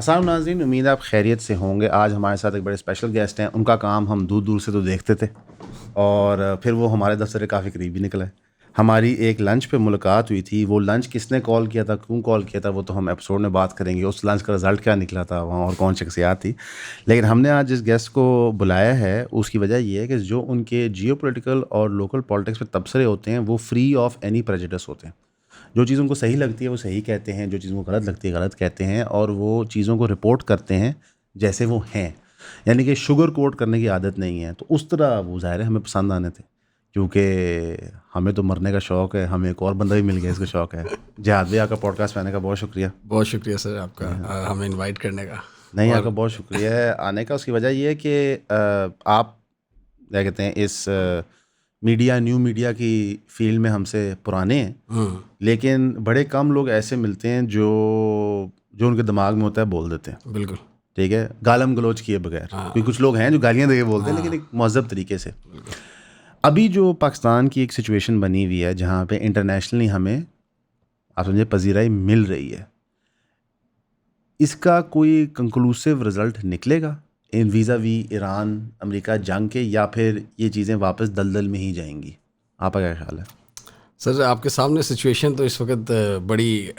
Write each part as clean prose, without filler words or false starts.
अस्सलाम नाज़रीन, उम्मीद है आप खैरियत से होंगे। आज हमारे साथ एक बड़े स्पेशल गेस्ट हैं। उनका काम हम दूर दूर से तो देखते थे और फिर वो हमारे दफ्तर के काफ़ी करीब भी निकला है। हमारी एक लंच पे मुलाकात हुई थी। वो लंच किसने कॉल किया था, क्यों कॉल किया था, वो तो हम एपिसोड में बात करेंगे। उस लंच का रिज़ल्ट क्या निकला था वहाँ और कौन शख्सियात थी। लेकिन हमने आज जिस गेस्ट को बुलाया है उसकी वजह ये है कि जो उनके जियोपॉलिटिकल और लोकल पॉलिटिक्स में तबसरे होते हैं वो फ्री ऑफ एनी प्रेजुडिस होते हैं। जो चीज़ उनको सही लगती है वो सही कहते हैं, जो चीज़ उनको गलत लगती है गलत कहते हैं, और वो चीज़ों को रिपोर्ट करते हैं जैसे वो हैं। यानी कि शुगर कोट करने की आदत नहीं है। तो उस तरह वो ज़ाहिर है हमें पसंद आने थे, क्योंकि हमें तो मरने का शौक़ है। हमें एक और बंदा भी मिल गया इसका शौक़ है। जहाद भाई, आपका पॉडकास्ट में आने का बहुत शुक्रिया। बहुत शुक्रिया सर आपका हमें इनवाइट करने का। नहीं, आपका बहुत शुक्रिया है आने का। उसकी वजह ये है कि आप क्या कहते हैं, इस मीडिया न्यू मीडिया की फील्ड में हमसे पुराने हैं, लेकिन बड़े कम लोग ऐसे मिलते हैं जो उनके दिमाग में होता है बोल देते हैं। बिल्कुल ठीक है, गालम गलोच किए बगैर। क्योंकि कुछ लोग हैं जो गालियाँ दे के बोलते हैं, लेकिन एक महज़ब तरीके से। अभी जो पाकिस्तान की एक सिचुएशन बनी हुई है जहाँ पे इंटरनेशनली हमें आप समझे पजीराई मिल रही है, इसका कोई कंक्लूसिव रिज़ल्ट निकलेगा इन वीज़ा वी ईरान अमेरिका जंग के, या फिर ये चीज़ें वापस दलदल में ही जाएंगी? आपका क्या ख्याल है? सर, आपके सामने सिचुएशन तो इस वक्त बड़ी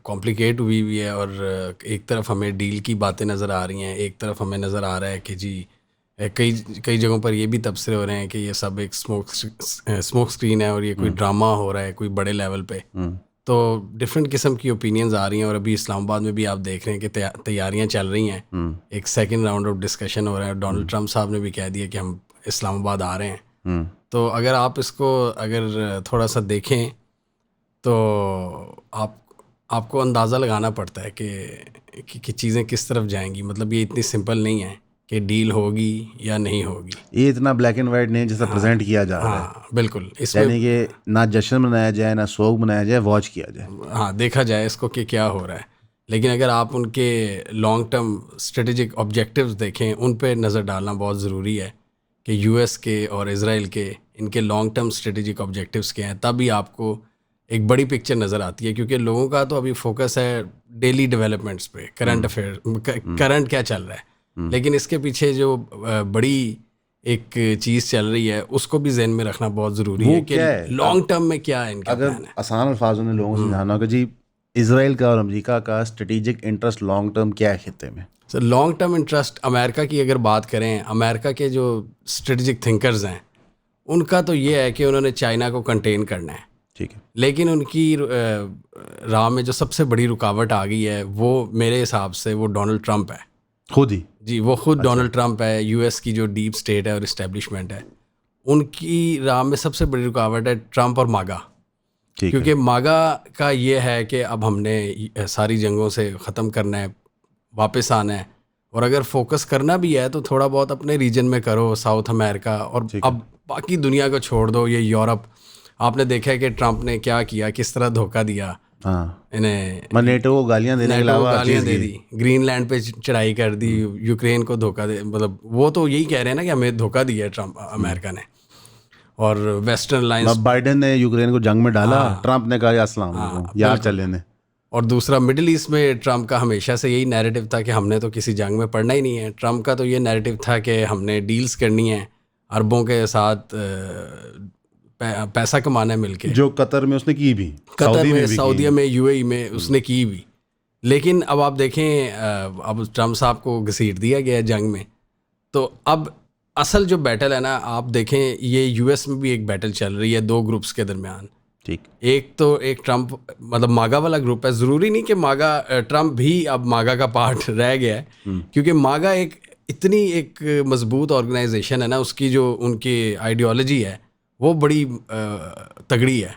कॉम्प्लिकेट हुई है और एक तरफ हमें डील की बातें नज़र आ रही हैं, एक तरफ हमें नज़र आ रहा है कि जी कई जगहों पर ये भी तबसरे हो रहे हैं कि ये सब एक स्मोक स्क्रीन है और ये कोई ड्रामा हो रहा है कोई बड़े लेवल पे। तो डिफरेंट किस्म की ओपिनियंस आ रही हैं और अभी इस्लामाबाद में भी आप देख रहे हैं कि तैयारियां चल रही हैं। एक सेकंड राउंड ऑफ डिस्कशन हो रहा है। डोनाल्ड ट्रंप साहब ने भी कह दिया कि हम इस्लामाबाद आ रहे हैं। तो अगर आप इसको अगर थोड़ा सा देखें तो आपको अंदाज़ा लगाना पड़ता है कि चीज़ें किस तरफ जाएंगी। मतलब ये इतनी सिंपल नहीं है कि डील होगी या नहीं होगी। ये इतना ब्लैक एंड वाइट नहीं जैसा प्रेजेंट किया जा रहा है। बिल्कुल, यानी कि ना जश्न मनाया जाए ना सोग मनाया जाए, वॉच किया जाए। हाँ, देखा जाए इसको कि क्या हो रहा है। लेकिन अगर आप उनके लॉन्ग टर्म स्ट्रेटेजिक ऑब्जेक्टिव्स देखें, उन पे नज़र डालना बहुत ज़रूरी है कि यूएस के और इज़राइल के इनके लॉन्ग टर्म स्ट्रेटेजिक ऑब्जेक्टिव्स क्या हैं। तभी आपको एक बड़ी पिक्चर नज़र आती है, क्योंकि लोगों का तो अभी फोकस है डेली डेवलपमेंट्स पे, करंट अफेयर, करंट क्या चल रहा है। लेकिन इसके पीछे जो बड़ी एक चीज़ चल रही है उसको भी जहन में रखना बहुत ज़रूरी है कि लॉन्ग टर्म में क्या है इनका प्लान है। आसान अल्फाजों में लोगों को समझाना होगा जी, इजराइल का और अमेरिका का स्ट्रेटेजिक इंटरेस्ट लॉन्ग टर्म क्या है खित्ते में? Sir, long term interest America की अगर बात करें, अमेरिका के जो स्ट्रेटेजिक थिंकर्स हैं उनका तो ये है कि उन्होंने चाइना को कंटेन करना है। ठीक है, लेकिन उनकी राह में जो सबसे बड़ी रुकावट आ गई है वो मेरे हिसाब से वो डोनाल्ड ट्रंप है खुद ही। जी, वो खुद डोनाल्ड ट्रंप है। यूएस की जो डीप स्टेट है और इस्टेब्लिशमेंट है, उनकी राह में सबसे बड़ी रुकावट है ट्रंप और मागा। क्योंकि मागा का ये है कि अब हमने सारी जंगों से ख़त्म करना है, वापस आना है, और अगर फोकस करना भी है तो थोड़ा बहुत अपने रीजन में करो, साउथ अमेरिका, और अब बाकी दुनिया को छोड़ दो। ये यूरोप, आपने देखा है कि ट्रंप ने क्या किया, किस तरह धोखा दिया। इन्हें नेटो को गालियां देने के अलावा गालियां दे दी, ग्रीनलैंड पे चढ़ाई कर दी, यूक्रेन को धोखा दे, मतलब वो तो यही कह रहे हैं ना कि हमें धोखा दिया है ट्रंप अमेरिका ने। और वेस्टर्न लाइंस, बाइडेन ने यूक्रेन को जंग में डाला, ट्रंप ने कहा अस्सलाम वालेकुम, यार चल लेने। और दूसरा, मिडिल ईस्ट में ट्रंप का हमेशा से यही नैरेटिव था कि हमने तो किसी जंग में पड़ना ही नहीं है। ट्रंप का तो ये नैरेटिव था कि हमने डील्स करनी है, अरबों के साथ पैसा कमाना है मिलके, जो कतर में उसने की भी, कतर में, सऊदीया में, यूएई में उसने की भी। लेकिन अब आप देखें, अब ट्रंप साहब को घसीट दिया गया जंग में। तो अब असल जो बैटल है ना, आप देखें ये यूएस में भी एक बैटल चल रही है दो ग्रुप्स के दरमियान। ठीक, एक तो एक ट्रंप मतलब मागा वाला ग्रुप है। ज़रूरी नहीं कि मागा, ट्रंप भी अब मागा का पार्ट रह गया है, क्योंकि मागा एक इतनी एक मजबूत ऑर्गेनाइजेशन है ना, उसकी जो उनकी आइडियोलॉजी है वो बड़ी तगड़ी है।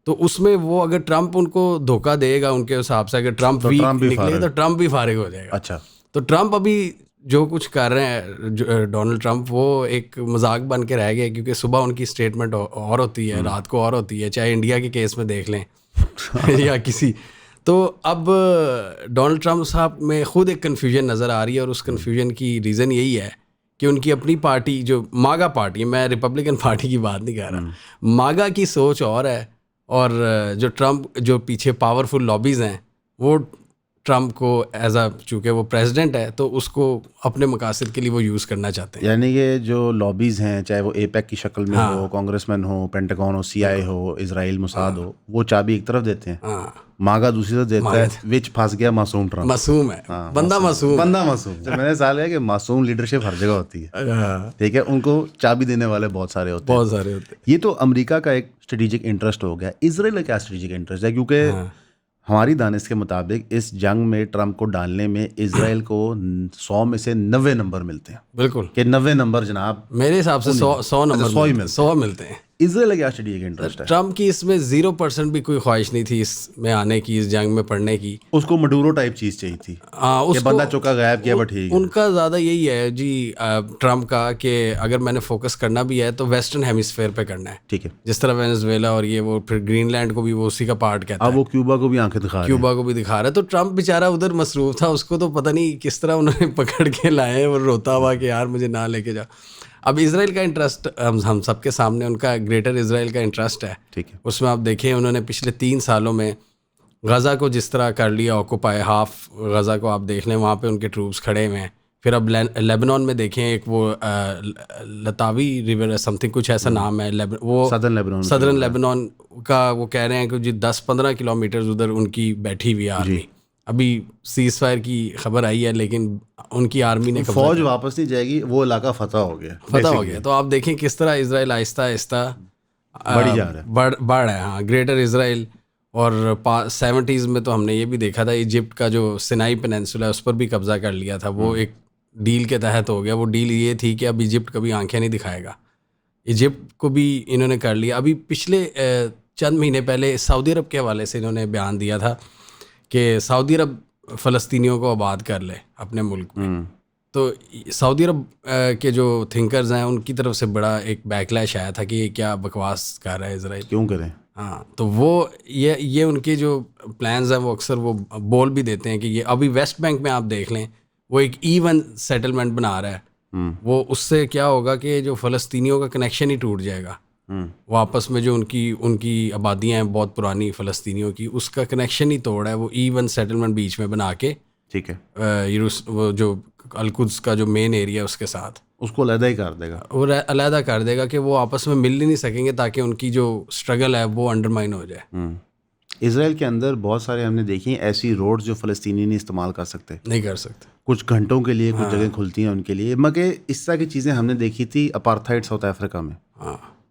तो उसमें वो अगर ट्रंप उनको धोखा देगा उनके हिसाब से, अगर ट्रंप भी निकले तो ट्रंप भी फारिग हो जाएगा। अच्छा, तो ट्रंप अभी जो कुछ कर रहे हैं डोनाल्ड ट्रंप, वो एक मजाक बन के रह गया, क्योंकि सुबह उनकी स्टेटमेंट और होती है, रात को और होती है, चाहे इंडिया के केस में देख लें या किसी। तो अब डोनाल्ड ट्रंप साहब में खुद एक कन्फ्यूजन नज़र आ रही है, और उस कन्फ्यूजन की रीज़न यही है कि उनकी अपनी पार्टी, जो मागा पार्टी, मैं रिपब्लिकन पार्टी की बात नहीं कर रहा, मागा की सोच और है, और जो ट्रंप, जो पीछे पावरफुल लॉबीज़ हैं, वो ट्रम्प को एज अ चूँकि वो प्रेसिडेंट है तो उसको अपने मकासद के लिए वो यूज़ करना चाहते हैं। यानी ये जो लॉबीज़ हैं, चाहे वो एपेक की शक्ल में हाँ। हो, कांग्रेसमैन हो, पेंटागन हो, CIA हो, इजराइल मोसाद हो, वो चाबी एक तरफ देते हैं, हाँ, मागा दूसरी तरफ देता है, विच फंस गया मासूम ट्रम्प। मासूम है, हाँ, बंदा मासूम। बंदा मासूम। तो मैंने सवाल किया कि मासूम लीडरशिप हर जगह होती है, हाँ, ठीक है, उनको चाबी देने वाले बहुत सारे होते हैं। बहुत सारे होते हैं। ये तो अमेरिका का एक स्ट्रेटेजिक इंटरेस्ट हो गया। इजराइल का क्या स्ट्रेटेजिक इंटरेस्ट है? क्योंकि हाँ, हमारी दानिश के मुताबिक इस जंग में ट्रम्प को डालने में इजराइल को 100 में से 90 नंबर मिलते हैं, बिल्कुल। कि 90 नंबर जनाब मेरे हिसाब से 100 नंबर 100 ही मिलते हैं, 100 मिलते हैं। इजराइल का क्या स्ट्रेटेजिक इंटरेस्ट है? ट्रम्प की इसमें 0% भी कोई ख्वाहिश नहीं थी इसमें आने की, इस जंग में पढ़ने की। उसको मडूरो टाइप चीज़ चाहिए थी हाँ, कि बंदा चौका गायब किया, बट ठीक है। उनका ज़्यादा यही है जी ट्रम्प का कि अगर मैंने फोकस करना भी है तो वेस्टर्न हेमिस्फेयर पे करना है, ठीक है। जिस तरह वेनेजुएला और ये वो, फिर ग्रीनलैंड को भी वो उसी का पार्ट कहता अब है, वो क्यूबा को भी आंखें दिखा रहे हैं। क्यूबा को भी दिखा रहा है। तो ट्रम्प बेचारा उधर मसरूफ था, उसको तो पता नहीं किस तरह उन्होंने पकड़ के लाए और रोता हुआ कि यार मुझे ना लेके जाओ। अब इसराइल का इंटरेस्ट हम सबके सामने, उनका ग्रेटर इसराइल का इंटरेस्ट है। ठीक है। उसमें आप देखें उन्होंने पिछले 3 सालों में गज़ा को जिस तरह कर लिया ऑक्यूपाई, हाफ गज़ा को आप देख लें, वहाँ पे उनके ट्रूप्स खड़े हुए हैं। फिर अब लेबनान में देखें, एक वो लतावी रिवर समथिंग कुछ ऐसा नाम है, वो सदर्न लेबनान का, वो कह रहे हैं कि जी 10-15 किलोमीटर उधर उनकी बैठी हुई है आर्मी। अभी सीज फायर की खबर आई है, लेकिन उनकी आर्मी ने फौज वापस नहीं जाएगी, वो इलाका फतह हो गया। तो आप देखें किस तरह इसराइल आहिस्ता आहिस्ता बढ़ी जा रहा है, बढ़ रहा है। हाँ, ग्रेटर इसराइल। और 70s में तो हमने ये भी देखा था, इजिप्ट का जो सिनाई पेनिनसुला है उस पर भी कब्जा कर लिया था, वो एक डील के तहत हो गया। वो डील ये थी कि अब इजिप्ट कभी आंखें नहीं दिखाएगा, इजिप्ट को भी इन्होंने कर लिया। अभी पिछले चंद महीने पहले सऊदी अरब के हवाले से इन्होंने बयान दिया था कि सऊदी अरब फ़लस्तीनियों को आबाद कर ले अपने मुल्क में। तो सऊदी अरब के जो थिंकर्स हैं उनकी तरफ से बड़ा एक बैकलैश आया था कि ये क्या बकवास कर रहा है इसराइल, क्यों करें। हाँ, तो वो ये उनके जो प्लान्स हैं वो अक्सर वो बोल भी देते हैं कि ये अभी वेस्ट बैंक में आप देख लें, वो एक ईवन सेटलमेंट बना रहा है। वो उससे क्या होगा कि जो फ़लस्तीनियों का कनेक्शन ही टूट जाएगा, वो आपस में जो उनकी आबादियाँ हैं बहुत पुरानी फ़लस्तीनियों की, उसका कनेक्शन ही तोड़ा है। वो ईवन सेटलमेंट बीच में बना के, ठीक है, वो जो अलकुद्स का जो मेन एरिया उसके साथ उसको अलहदा ही कर देगा, वो अलहदा कर देगा कि वो आपस में मिल ही नहीं सकेंगे, ताकि उनकी जो स्ट्रगल है वो अंडरमाइन हो जाए। इसराइल के अंदर बहुत सारे हमने देखी हैं ऐसी रोड्स जो फ़लस्तीनी नहीं इस्तेमाल कर सकते, नहीं कर सकते, कुछ घंटों के लिए कुछ जगह खुलती हैं उनके लिए। मगर इस तरह की चीज़ें हमने देखी थी अपार्थाइड साउथ अफ्रीका में,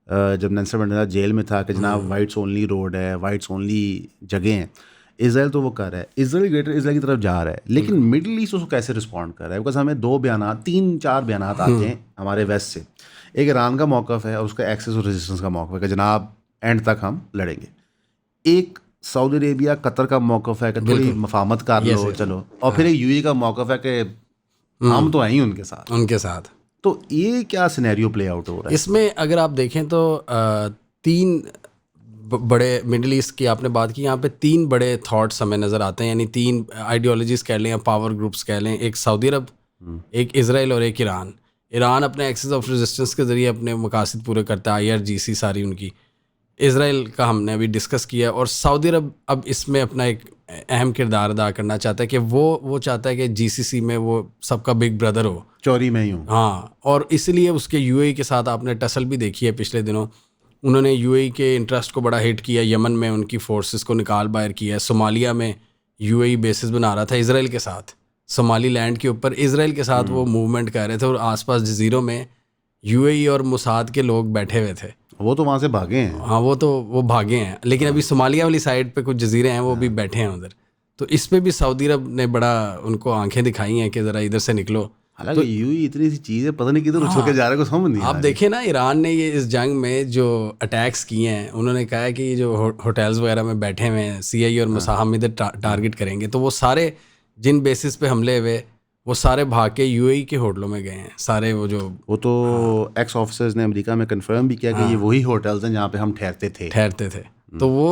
जब नेल्सन मंडेला जेल में था कि जनाब वाइट्स ओनली रोड है, वाइट्स ओनली जगह हैं। इसराइल तो वो कर रहा है, इसराइल ग्रेटर इसराइल की तरफ जा रहा है, लेकिन मिडल ईस्ट उसको कैसे रिस्पॉन्ड कर रहा है? बिकॉज हमें 3-4 बयान आते हैं हमारे वेस्ट से। एक ईरान का मौक़िफ़ है और उसका एक्सेस और रेजिस्टेंस का मौक़िफ़ है कि जनाब एंड तक हम लड़ेंगे। एक सऊदी अरेबिया कतर का मौक़िफ़ है कि थोड़ी मफाहमत कर लो चलो, और फिर एक UAE का मौक़िफ़ है कि हम तो हैं ही उनके साथ। तो ये क्या सिनेरियो प्ले आउट हो रहा है इसमें? अगर आप देखें तो 3 बड़े मिडिल ईस्ट की आपने बात की, यहाँ पे 3 बड़े थॉट्स हमें नज़र आते हैं, यानी 3 आइडियोलॉजीज़ कह लें या पावर ग्रुप्स कह लें। एक सऊदी अरब, एक इसराइल और एक ईरान। ईरान अपने एक्सेस ऑफ रेजिस्टेंस के ज़रिए अपने मकासद पूरे करता है, IRGC सारी उनकी। इसराइल का हमने अभी डिस्कस किया, और सऊदी अरब अब इसमें अपना एक अहम किरदार अदा करना चाहता है कि वो चाहता है कि GCC में वो सबका बिग ब्रदर हो, चोरी में ही हूँ। हाँ, और इसलिए उसके UAE के साथ आपने टसल भी देखी है पिछले दिनों। उन्होंने UAE के इंटरेस्ट को बड़ा हिट किया, यमन में उनकी फोर्सेस को निकाल बाहर किया है। सोमालिया में UAE बेसिस बना रहा था इसराइल के साथ, सोमाली लैंड के ऊपर इसराइल के साथ वो मूवमेंट कर रहे थे, और आसपास जजीरों में UAE और मोसाद के लोग बैठे हुए थे। वो तो वहाँ से भागे हैं। हाँ, वो भागे हैं, लेकिन अभी सोमालिया वाली साइड पे कुछ जजीरे हैं, वो भी बैठे हैं उधर। तो इस पे भी सऊदी अरब ने बड़ा उनको आंखें दिखाई हैं कि ज़रा इधर से निकलो। हालांकि UAE इतनी सी चीज़ है, पता नहीं किधर उछल के जा रहा है, कुछ समझ नहीं आ रहा। आप देखें ना, ईरान ने ये इस जंग में जो अटैक्स किए हैं, उन्होंने कहा है कि ये जो होटल्स वगैरह में बैठे हुए हैं CIA और मुसाहम इधर टारगेट करेंगे, तो वो सारे जिन बेसिस पे हमले हुए वो सारे भाग के UAE के होटलों में गए हैं सारे। वो तो एक्स ऑफिसर्स ने अमेरिका में कंफर्म भी किया कि ये वही होटल्स हैं जहाँ पे हम ठहरते थे। तो वो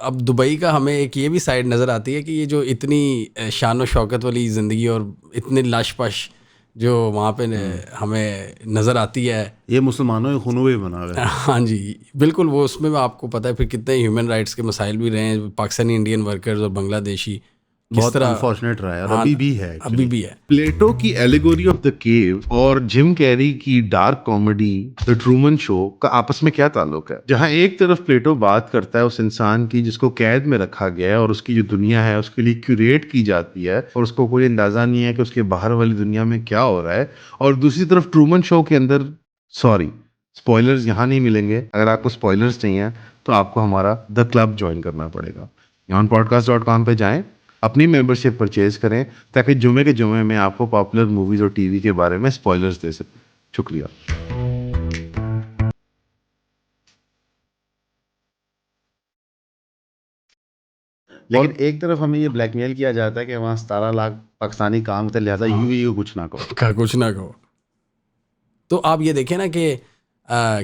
अब दुबई का हमें एक ये भी साइड नज़र आती है कि ये जो इतनी शान व शौकत वाली ज़िंदगी और इतनी लश पश जो वहाँ पे हमें नज़र आती है, ये मुसलमानों के खून में बना हुआ है। हाँ जी, बिल्कुल। वो उसमें आपको पता है फिर कितने ह्यूमन राइट्स के मसाइल भी रहे हैं, पाकिस्तानी इंडियन वर्कर्स और बांग्लादेशी बहुत अनफॉर्चुनेट रहा है और अभी भी है अभी भी है। प्लेटो की एलिगोरी ऑफ द केव और जिम कैरी की dark comedy the Truman show का आपस में क्या ताल्लुक है? जहां एक तरफ प्लेटो बात करता है उस इंसान की जिसको कैद में रखा गया है और उसकी जो दुनिया है उसके लिए क्यूरेट की जाती है और उसको कोई अंदाजा नहीं है कि उसके बाहर वाली दुनिया में क्या हो रहा है, और दूसरी तरफ ट्रूमन शो के अंदर, सॉरी स्पॉयलर्स यहाँ नहीं मिलेंगे, अगर आपको स्पॉयलर्स चाहिए तो आपको हमारा द क्लब ज्वाइन करना पड़ेगा। yawnpodcast.com पे जाएं, अपनी मेंबरशिप परचेज करें ताकि जुमे के जुमे में आपको पॉपुलर मूवीज और टीवी के बारे में स्पॉयलर्स दे सकें। शुक्रिया। लेकिन एक तरफ हमें ये ब्लैकमेल किया जाता है कि वहाँ 17 लाख पाकिस्तानी काम करते, लिहाजा यूएई को कुछ ना कहो। कुछ ना कहो। तो आप ये देखें ना कि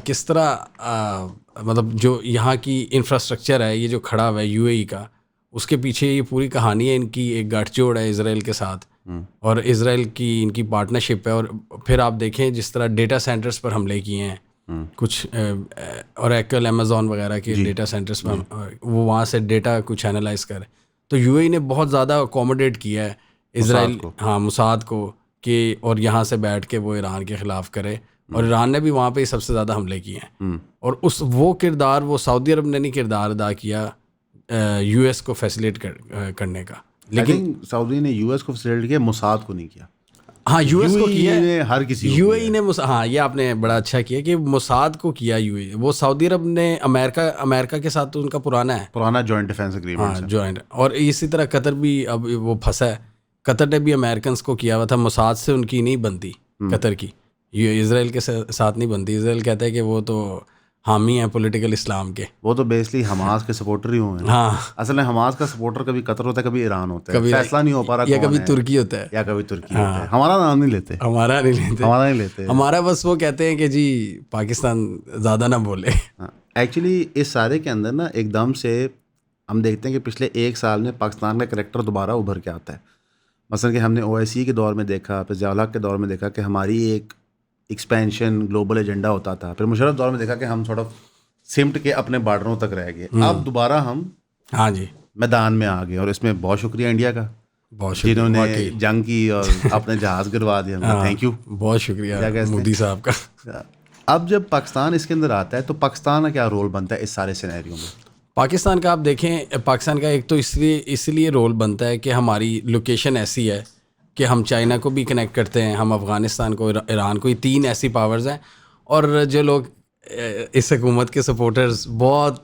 किस तरह मतलब जो यहाँ की इंफ्रास्ट्रक्चर है, ये जो खड़ा हुआ है यूएई का, उसके पीछे ये पूरी कहानी है इनकी, एक गठजोड़ है इसराइल के साथ और इसराइल की इनकी पार्टनरशिप है। और फिर आप देखें जिस तरह डेटा सेंटर्स पर हमले किए हैं कुछ, और एकल अमेज़ॉन वगैरह के डेटा सेंटर्स पर, वो वहाँ से डेटा कुछ एनालाइज कर, तो यूएई ने बहुत ज़्यादा अकोमोडेट किया है इसराइल, हाँ, मुसाद को, कि और यहाँ से बैठ के वो ईरान के ख़िलाफ़ करे। और ईरान ने भी वहाँ पे सबसे ज़्यादा हमले किए हैं। और उस वो किरदार वो सऊदी अरब ने नहीं किरदार अदा किया यूएस को फैसिलिटेट करने का। लेकिन सऊदी ने यूएस को फैसिलिटेट किया, मुसाद को नहीं किया। हाँ, यूएस को किया ने हर किसी यूएई ने, हाँ, ये आपने बड़ा अच्छा किया कि मुसाद को किया यूएई। वो सऊदी अरब ने अमेरिका के साथ तो उनका पुराना जॉइंट डिफेंस एग्रीमेंट, हाँ, जॉइंट। और इसी तरह कतर भी अब वो फंसा है। कतर ने भी अमेरिकन को किया हुआ था, मुसाद से उनकी नहीं बनती कतर की, ये इसराइल के साथ नहीं बनती। इसराइल कहता है कि वो तो हामी हैं पॉलिटिकल इस्लाम के, वो तो बेसिकली हमास के सपोर्टर ही हुए हैं। हाँ, असल में हमास का सपोर्टर कभी कतर होता है, कभी ईरान होता है, फैसला नहीं हो पा रहा, या कभी तुर्की होता है, या कभी तुर्की होता है। हमारा नाम नहीं लेते, हमारा बस वो कहते हैं कि जी पाकिस्तान ज़्यादा ना बोले। एक्चुअली इस सारे के अंदर ना एकदम से हम देखते हैं कि पिछले 1 साल में पाकिस्तान का करैक्टर दोबारा उभर के आता है। मसलन कि हमने OIC के दौर में देखा, फिर ज़िया-उल-हक के दौर में देखा कि हमारी एक एक्सपेंशन ग्लोबल एजेंडा होता था, फिर मुशर्रफ दौर में देखा कि हम थोड़ा सिमट के अपने बॉर्डरों तक रह गए। अब दोबारा हम, हाँ जी, मैदान में आ गए। और इसमें बहुत शुक्रिया इंडिया का, जिन्होंने जंग की और अपने जहाज़ गिरवा दिए। थैंक यू, बहुत शुक्रिया मोदी साहब का। अब जब पाकिस्तान इसके अंदर आता है तो पाकिस्तान का क्या रोल बनता है इस सारे सिनेरियो में? पाकिस्तान का आप देखें, पाकिस्तान का एक तो इसलिए रोल बनता है कि हमारी लोकेशन ऐसी है कि हम चाइना को भी कनेक्ट करते हैं, हम अफ़गानिस्तान को, ईरान को, ये 3 ऐसी पावर्स हैं। और जो लोग इस हुकूमत के सपोर्टर्स बहुत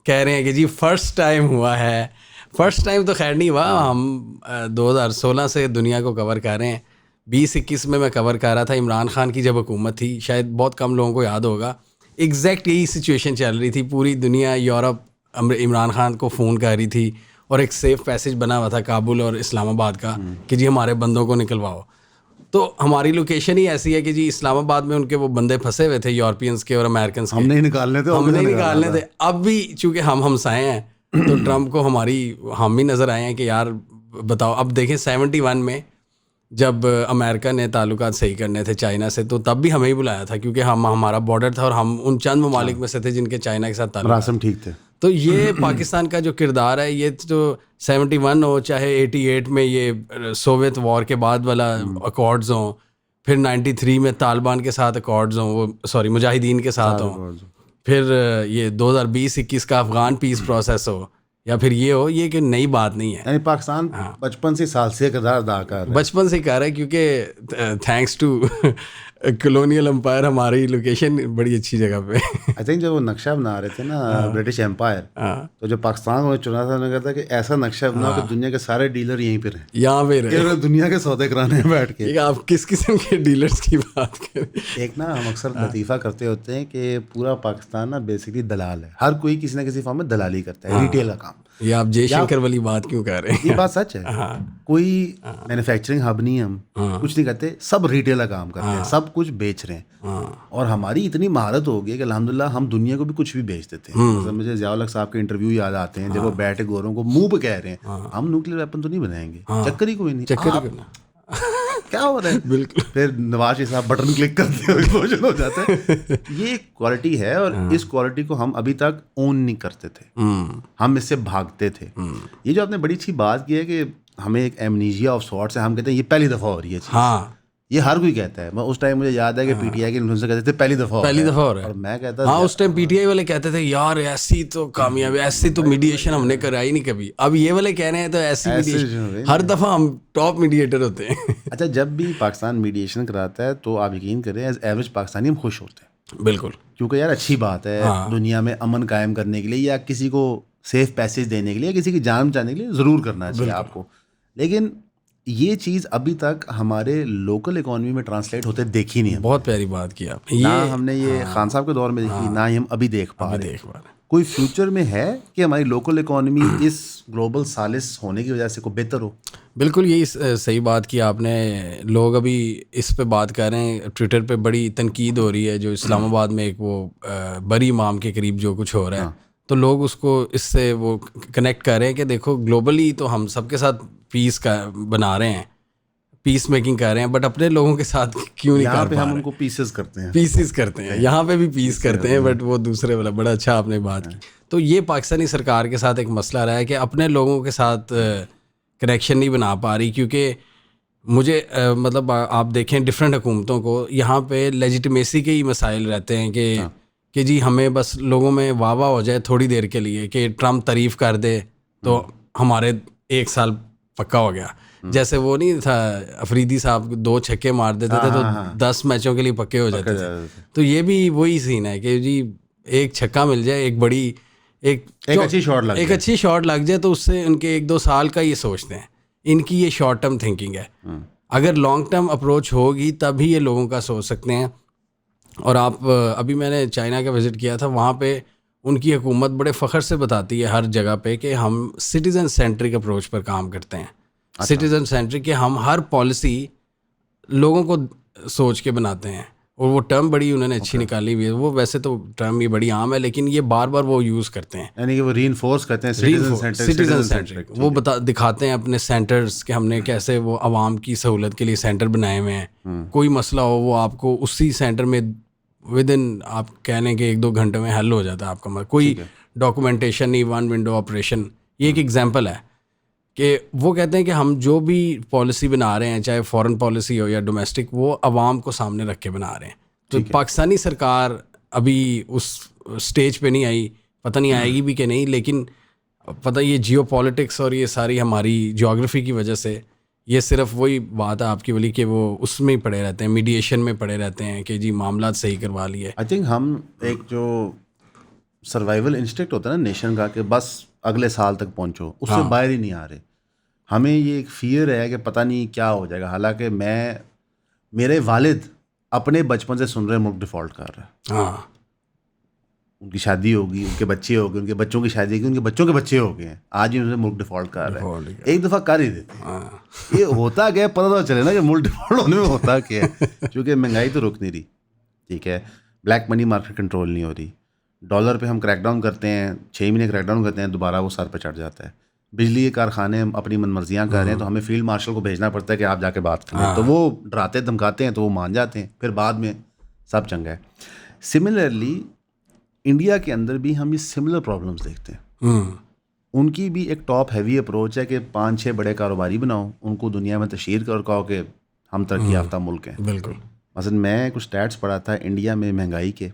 कह रहे हैं कि जी फ़र्स्ट टाइम हुआ है, फ़र्स्ट टाइम तो खैर नहीं हुआ, हम 2016 से दुनिया को कवर कर रहे हैं। 2021 में मैं कवर कर रहा था इमरान खान की जब हुकूमत थी, शायद बहुत कम लोगों को याद होगा। एग्जैक्ट यही सिचुएशन चल रही थी, पूरी दुनिया, यूरोप इमरान खान को फ़ोन कर रही थी और एक सेफ पैसेज बना हुआ था काबुल और इस्लामाबाद का कि जी हमारे बंदों को निकलवाओ। तो हमारी लोकेशन ही ऐसी है कि जी इस्लामाबाद में उनके वो बंदे फंसे हुए थे, यूरोपियंस के और अमेरिकन के। हमने निकालने थे। अब भी चूँकि हम हमसाए हैं तो ट्रम्प को हम ही नज़र आए हैं कि यार बताओ। अब देखें 71 में जब अमेरिका ने ताल्लुकात सही करने थे चाइना से, तो तब भी हमें ही बुलाया था क्योंकि हमारा बॉर्डर था और हम उन चंद ममालिक में से थे जिनके चाइना के साथ ताल्लुकात ठीक थे। तो ये पाकिस्तान का जो किरदार है, ये तो 71 हो चाहे 88 में ये सोवियत वॉर के बाद वाला अकॉर्ड्स हों, फिर 93 में तालिबान के साथ अकॉर्ड्स हों, वो सॉरी मुजाहिदीन के साथ हों, फिर ये 2020-21 का अफगान पीस प्रोसेस हो, या फिर ये हो, ये कि नई बात नहीं है। यानी पाकिस्तान बचपन से साल से किरदार अदा कर रहा है, बचपन से कर रहा है, क्योंकि थैंक्स टू कॉलोनियल एम्पायर हमारी लोकेशन बड़ी अच्छी जगह पे। आई थिंक जब वो नक्शा बना रहे थे ना ब्रिटिश एम्पायर, तो जो पाकिस्तान को चुना था, उन्होंने कहा था कि ऐसा नक्शा बनाओ कि दुनिया के सारे डीलर यहीं पे रहें, यहाँ पे रहे, दुनिया के सौदे कराने बैठ के। आप किस किस्म के डीलर्स की बात करें? एक ना हम अक्सर लतीफ़ा करते होते हैं कि पूरा पाकिस्तान ना बेसिकली दलाल है, हर कोई किसी ना किसी फॉर्म में दलाली करता है, रिटेल का काम। ये आप जयशंकर वाली बात क्यों कर रहे हैं? ये बात सच है। कोई मैन्युफैक्चरिंग हब नहीं, हम कुछ नहीं करते, सब रिटेल का काम करते हैं, सब कुछ बेच रहे हैं। और हमारी इतनी महारत हो गई कि अल्हम्दुलिल्लाह हम दुनिया को भी कुछ भी बेच देते हैं। मतलब मुझे ज़िया-उल-हक साहब के इंटरव्यू याद आते हैं जब वो बैठे गोरों को मुंह पे कह रहे हैं हम न्यूक्लियर वेपन तो नहीं बनाएंगे, चक्कर ही कोई नहीं, क्या हो रहा है। बिल्कुल। फिर नवाज शरीफ साहब बटन क्लिक करते हैं, इमोशन हो जाता है। ये क्वालिटी है और इस क्वालिटी को हम अभी तक ओन नहीं करते थे, हम इससे भागते थे। ये जो आपने बड़ी अच्छी बात की है कि हमें एक एमनीजिया ऑफ सॉर्ट्स है, हम कहते हैं ये पहली दफ़ा हो रही है चीज़। हाँ ये हर कोई कहता है। मैं उस टाइम मुझे याद है कि पीटीआई के इन्फ्लुएंसर कहते थे पहली दफ़ा हो रहा है। और मैं कहता हाँ उस टाइम पीटीआई वाले कहते थे यार ऐसी तो कामयाबी, ऐसी तो मीडिएशन हमने कराई नहीं कभी। अब ये वाले कह रहे हैं तो ऐसी मीडिएशन, हर दफ़ा हम टॉप मीडिएटर होते हैं। अच्छा, जब भी पाकिस्तान मीडिएशन कराता है तो आप यकीन करें एज एवरेज पाकिस्तानी हम खुश होते हैं, बिल्कुल, क्योंकि यार अच्छी बात है दुनिया में अमन कायम करने के लिए या किसी को सेफ पैसेज देने के लिए, किसी की जान बचाने के लिए ज़रूर करना चाहिए आपको। लेकिन ये चीज़ अभी तक हमारे लोकल इकोनॉमी में ट्रांसलेट होते देखी नहीं है। बहुत प्यारी बात की आपने। ना हमने ये खान साहब के दौर में देखी, ना ही हम अभी देख पा रहे। कोई फ्यूचर में है कि हमारी लोकल इकोनॉमी इस ग्लोबल सालिस होने की वजह से कोई बेहतर हो? बिल्कुल, यही सही बात की आपने। लोग अभी इस पे बात कर रहे हैं, ट्विटर पे बड़ी तनकीद हो रही है जो इस्लामाबाद में एक वो बरी इमाम के करीब जो कुछ हो रहा है, तो लोग उसको इससे वो कनेक्ट कर रहे हैं कि देखो ग्लोबली तो हम सबके साथ पीस का बना रहे हैं, पीस मेकिंग कर रहे हैं, बट अपने लोगों के साथ क्यों नहीं कर पा रहे? हम उनको पीसेस करते हैं, यहाँ पे भी पीस करते हैं, बट वो दूसरे वाला। बड़ा अच्छा आपने बात की। तो ये पाकिस्तानी सरकार के साथ एक मसला रहा है कि अपने लोगों के साथ कनेक्शन नहीं बना पा रही, क्योंकि मुझे मतलब आप देखें डिफरेंट हुकूमतों को यहाँ पे लेजिटिमेसी के ही मसाइल रहते हैं कि जी हमें बस लोगों में वाह वाह हो जाए थोड़ी देर के लिए कि ट्रम्प तारीफ़ कर दे तो हमारे 1 साल पक्का हो गया। जैसे वो नहीं था अफरीदी साहब 2 छक्के मार देते थे तो 10 मैचों के लिए पक्के हो जाते थे। तो ये भी वही सीन है कि जी एक छक्का मिल जाए, एक अच्छी शॉट लग जाए तो उससे उनके 1-2 साल का ये सोचते हैं। इनकी ये शॉर्ट टर्म थिंकिंग है। अगर लॉन्ग टर्म अप्रोच होगी तभी ये लोगों का सोच सकते हैं। और आप अभी मैंने चाइना का विज़िट किया था, वहाँ पे उनकी हुकूमत बड़े फ़ख्र से बताती है हर जगह पे कि हम सिटीज़न सेंट्रिक अप्रोच पर काम करते हैं। सिटीज़न सेंट्रिक कि हम हर पॉलिसी लोगों को सोच के बनाते हैं। और वो टर्म बड़ी उन्होंने अच्छी निकाली हुई है। वो वैसे तो टर्म ये बड़ी आम है, लेकिन ये बार बार वो यूज़ करते हैं, यानी कि वो रीइंफोर्स करते हैं सिटीजन सेंट्रिक। वो दिखाते हैं अपने सेंटर्स कि हमने कैसे वो आवाम की सहूलत के लिए सेंटर बनाए हुए हैं। कोई मसला हो वो आपको उसी सेंटर में विद इन आप कह लें कि 1-2 घंटे में हल हो जाता है आपका। कोई डॉक्यूमेंटेशन नहीं, 1 विंडो ऑपरेशन। ये एक एग्जाम्पल है कि वो कहते हैं कि हम जो भी पॉलिसी बना रहे हैं, चाहे फॉरेन पॉलिसी हो या डोमेस्टिक, वो आवाम को सामने रख के बना रहे हैं। तो पाकिस्तानी सरकार अभी उस स्टेज पे नहीं आई, पता नहीं आएगी भी कि नहीं, लेकिन पता ये जियोपॉलिटिक्स और ये सारी हमारी ज्योग्राफी की वजह से ये सिर्फ वही बात है आपकी वाली कि वो उसमें ही पड़े रहते हैं, मीडिएशन में पड़े रहते हैं कि जी मामला सही करवा लिए। आई थिंक हम एक जो सर्वाइवल इंस्टिंक्ट होता है ना नेशन का कि बस अगले साल तक पहुंचो, उससे बाहर ही नहीं आ रहे। हमें ये एक फियर है कि पता नहीं क्या हो जाएगा। हालांकि मेरे वालिद अपने बचपन से सुन रहे हैं मुल्क डिफ़ॉल्ट कर रहा है। उनकी शादी होगी, उनके बच्चे हो गए, उनके बच्चों की शादी होगी, उनके बच्चों के बच्चे हो गए हैं, आज ही उनसे मुल्क डिफ़ॉल्ट कर रहा है। एक दफ़ा कर ही देते हैं। ये होता क्या है पता तो चले ना कि मुल्क डिफ़ॉल्ट होने में होता क्या है। क्योंकि महंगाई तो रुक नहीं रही, ठीक है, ब्लैक मनी मार्केट कंट्रोल नहीं हो रही, डॉलर पे हम क्रैकडाउन करते हैं, 6 महीने क्रैकडाउन करते हैं, दोबारा वो सर पे चढ़ जाता है। बिजली के कारखाने अपनी मनमर्जियाँ कर रहे हैं तो हमें फील्ड मार्शल को भेजना पड़ता है कि आप जाके बात करें। तो वो डराते धमकाते हैं तो वो मान जाते हैं, फिर बाद में सब चंगा है। सिमिलरली इंडिया के अंदर भी हम ये सिमिलर प्रॉब्लम्स देखते हैं। उनकी भी एक टॉप हैवी अप्रोच है कि 5-6 बड़े कारोबारी बनाओ, उनको दुनिया में तशहीर कर कहो कि हम तरक्की याफ्ता मुल्क हैं। बिल्कुल। मसलन मैं कुछ स्टैट्स पढ़ा था इंडिया में महंगाई के,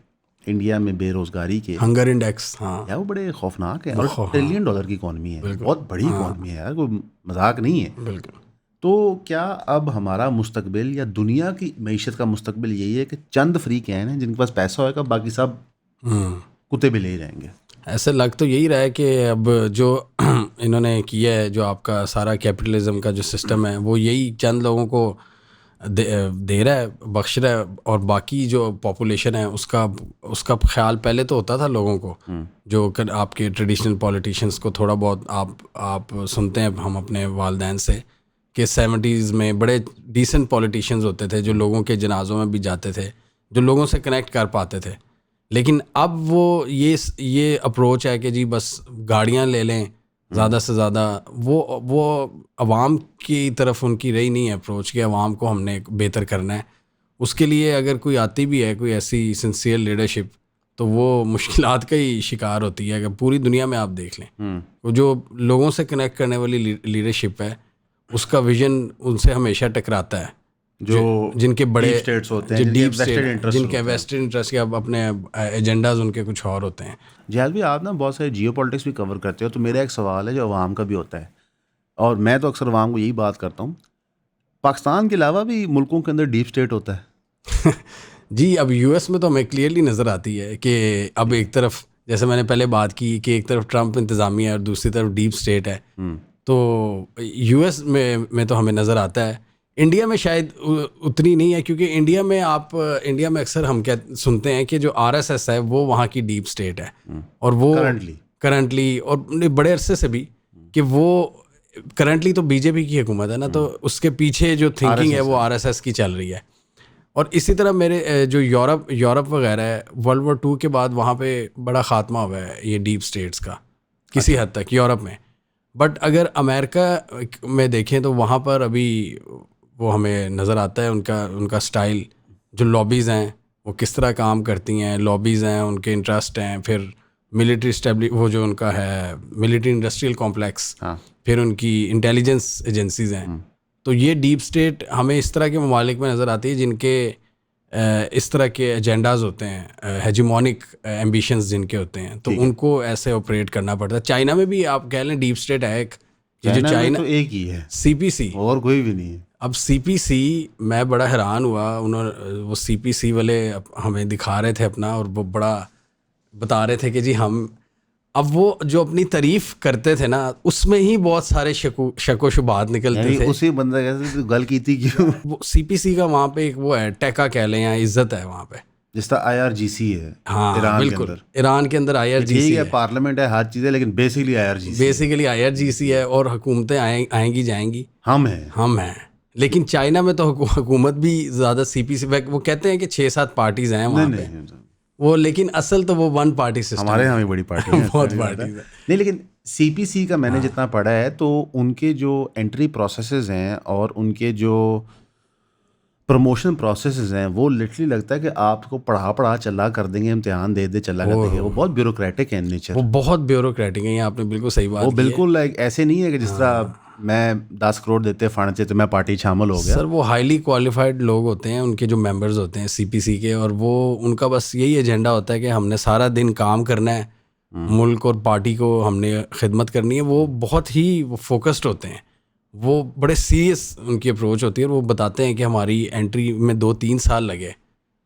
इंडिया में बेरोजगारी के, हंगर इंडेक्स, यार वो बड़े खौफनाक है। और $1 ट्रिलियन की इकॉनमी है, बहुत बड़ी इकॉनमी है यार, कोई मजाक नहीं है। बिल्कुल। तो क्या अब हमारा मुस्तकबिल या दुनिया की मईशत का मुस्तकबिल यही है कि चंद फ्री कैन हैं जिनके पास पैसा होगा, बाकी सब कुत्ते बिल्ले ही रहेंगे? ऐसे लग तो यही रहा है कि अब जो इन्होंने किया है, जो आपका सारा कैपिटलिज्म का जो सिस्टम है, वो यही चंद लोगों को दे रहा है, बख्श रहा है, और बाकी जो पॉपुलेशन है उसका ख्याल पहले तो होता था लोगों को, जो आपके ट्रेडिशनल पॉलिटिशियंस को थोड़ा बहुत आप सुनते हैं हम अपने वालदैन से कि 70s में बड़े डिसेंट पॉलिटिशियंस होते थे जो लोगों के जनाजों में भी जाते थे, जो लोगों से कनेक्ट कर पाते थे। लेकिन अब वो ये अप्रोच है कि जी बस गाड़ियाँ ले लें ज़्यादा से ज़्यादा, वो अवाम की तरफ उनकी रही नहीं है अप्रोच कि अवाम को हमने बेहतर करना है। उसके लिए अगर कोई आती भी है कोई ऐसी सिंसियर लीडरशिप, तो वो मुश्किलात का ही शिकार होती है। अगर पूरी दुनिया में आप देख लें, वो जो लोगों से कनेक्ट करने वाली लीडरशिप है उसका विजन उनसे हमेशा टकराता है, जो जिनके बड़े deep states होते हैं, जो जिनके डीप vested स्टेट interests जिनके होते हैं। वेस्टेड इंटरेस्ट के अब अपने एजेंडाज उनके कुछ और होते हैं। जैल भी आप ना बहुत सारे जियो पॉलिटिक्स भी कवर करते हो, तो मेरा एक सवाल है जो अवाम का भी होता है, और मैं तो अक्सर अवाम को यही बात करता हूँ, पाकिस्तान के अलावा भी मुल्कों के अंदर डीप स्टेट होता है। जी, अब यूएस में तो हमें क्लियरली नज़र आती है कि अब एक तरफ, जैसे मैंने पहले बात की कि एक तरफ ट्रंप इंतज़ामिया है और दूसरी तरफ डीप स्टेट है, तो यूएस में तो हमें नज़र आता है। इंडिया में शायद उतनी नहीं है, क्योंकि इंडिया में अक्सर हम क्या सुनते हैं कि जो आरएसएस है वो वहाँ की डीप स्टेट है, और वो करंटली और बड़े अरसे से भी कि वो करंटली तो बीजेपी की हुकूमत है ना, तो उसके पीछे जो थिंकिंग है वो आरएसएस की चल रही है। और इसी तरह मेरे जो यूरोप वगैरह है, वर्ल्ड वॉर 2 के बाद वहाँ पे बड़ा ख़ात्मा हुआ है ये डीप स्टेट्स का किसी हद तक यूरोप में। बट अगर अमेरिका में देखें तो वहाँ पर अभी वो हमें नज़र आता है उनका स्टाइल, जो लॉबीज़ हैं वो किस तरह काम करती हैं, लॉबीज़ हैं, उनके इंटरेस्ट हैं, फिर मिलिट्री वो जो उनका है मिलिट्री इंडस्ट्रियल कॉम्प्लेक्स, फिर उनकी इंटेलिजेंस एजेंसीज़ हैं। तो ये डीप स्टेट हमें इस तरह के ममालिक में नज़र आती है जिनके इस तरह के एजेंडाज होते हैं, हेजिमोनिक एम्बिशंस जिनके होते हैं, तो उनको ऐसे ऑपरेट करना पड़ता है। चाइना में भी आप कह लें डीप स्टेट है एक, जो चाइना तो एक ही है, सीपीसी, और कोई भी नहीं है। अब सीपीसी, मैं बड़ा हैरान हुआ, उन्होंने वो सीपीसी वाले हमें दिखा रहे थे अपना, और वो बड़ा बता रहे थे कि जी हम, अब वो जो अपनी तारीफ करते थे ना, उसमें ही बहुत सारे शको शुबात निकलते थे। उसी बंदा कैसे गल की थी क्यों? वो सीपीसी का वहाँ पे एक वो है, टेका कह लें या इज्जत है वहाँ पे, जिस तरह IRGC है। हाँ ईरान बिल्कुल, के अंदर, ईरान के अंदर IRGC ठीक है, है, पार्लियामेंट है, हर चीज़ है, लेकिन बेसिकली IRGC है, और हुकूमतें आएंगी जाएंगी, हम हैं। लेकिन चाइना में तो हुकूमत भी ज़्यादा सीपीसी, वो कहते हैं कि 6-7 पार्टीज़ हैं वहाँ पे, वो, लेकिन असल तो वो वन पार्टी सिस्टम, हमारे यहाँ भी बड़ी पार्टी है। बहुत पार्टी है। नहीं, लेकिन CPC का मैंने जितना पढ़ा है, तो उनके जो एंट्री प्रोसेसेस हैं और उनके जो प्रमोशन प्रोसेसेस हैं, वो लिटरली लगता है कि आपको पढ़ा चला कर देंगे, इम्तिहान दे चला कर देंगे। वो बहुत ब्यूरोक्रेटिक है नेचर, वो बहुत ब्यूरोक्रेटिक है, ये आपने बिल्कुल सही बात वो की बिल्कुल लाइक ऐसे नहीं है कि जिस तरह मैं 10 करोड़ देते फंड से तो मैं पार्टी शामिल हो गया। सर वो हाईली क्वालिफाइड लोग होते हैं, उनके जो मेंबर्स होते हैं सीपीसी के, और वो उनका बस यही एजेंडा होता है कि हमने सारा दिन काम करना है, मुल्क और पार्टी को हमने खिदमत करनी है। वो बहुत ही फोकस्ड होते हैं, वो बड़े सीरियस उनकी अप्रोच होती है, और वो बताते हैं कि हमारी एंट्री में 2-3 साल लगे,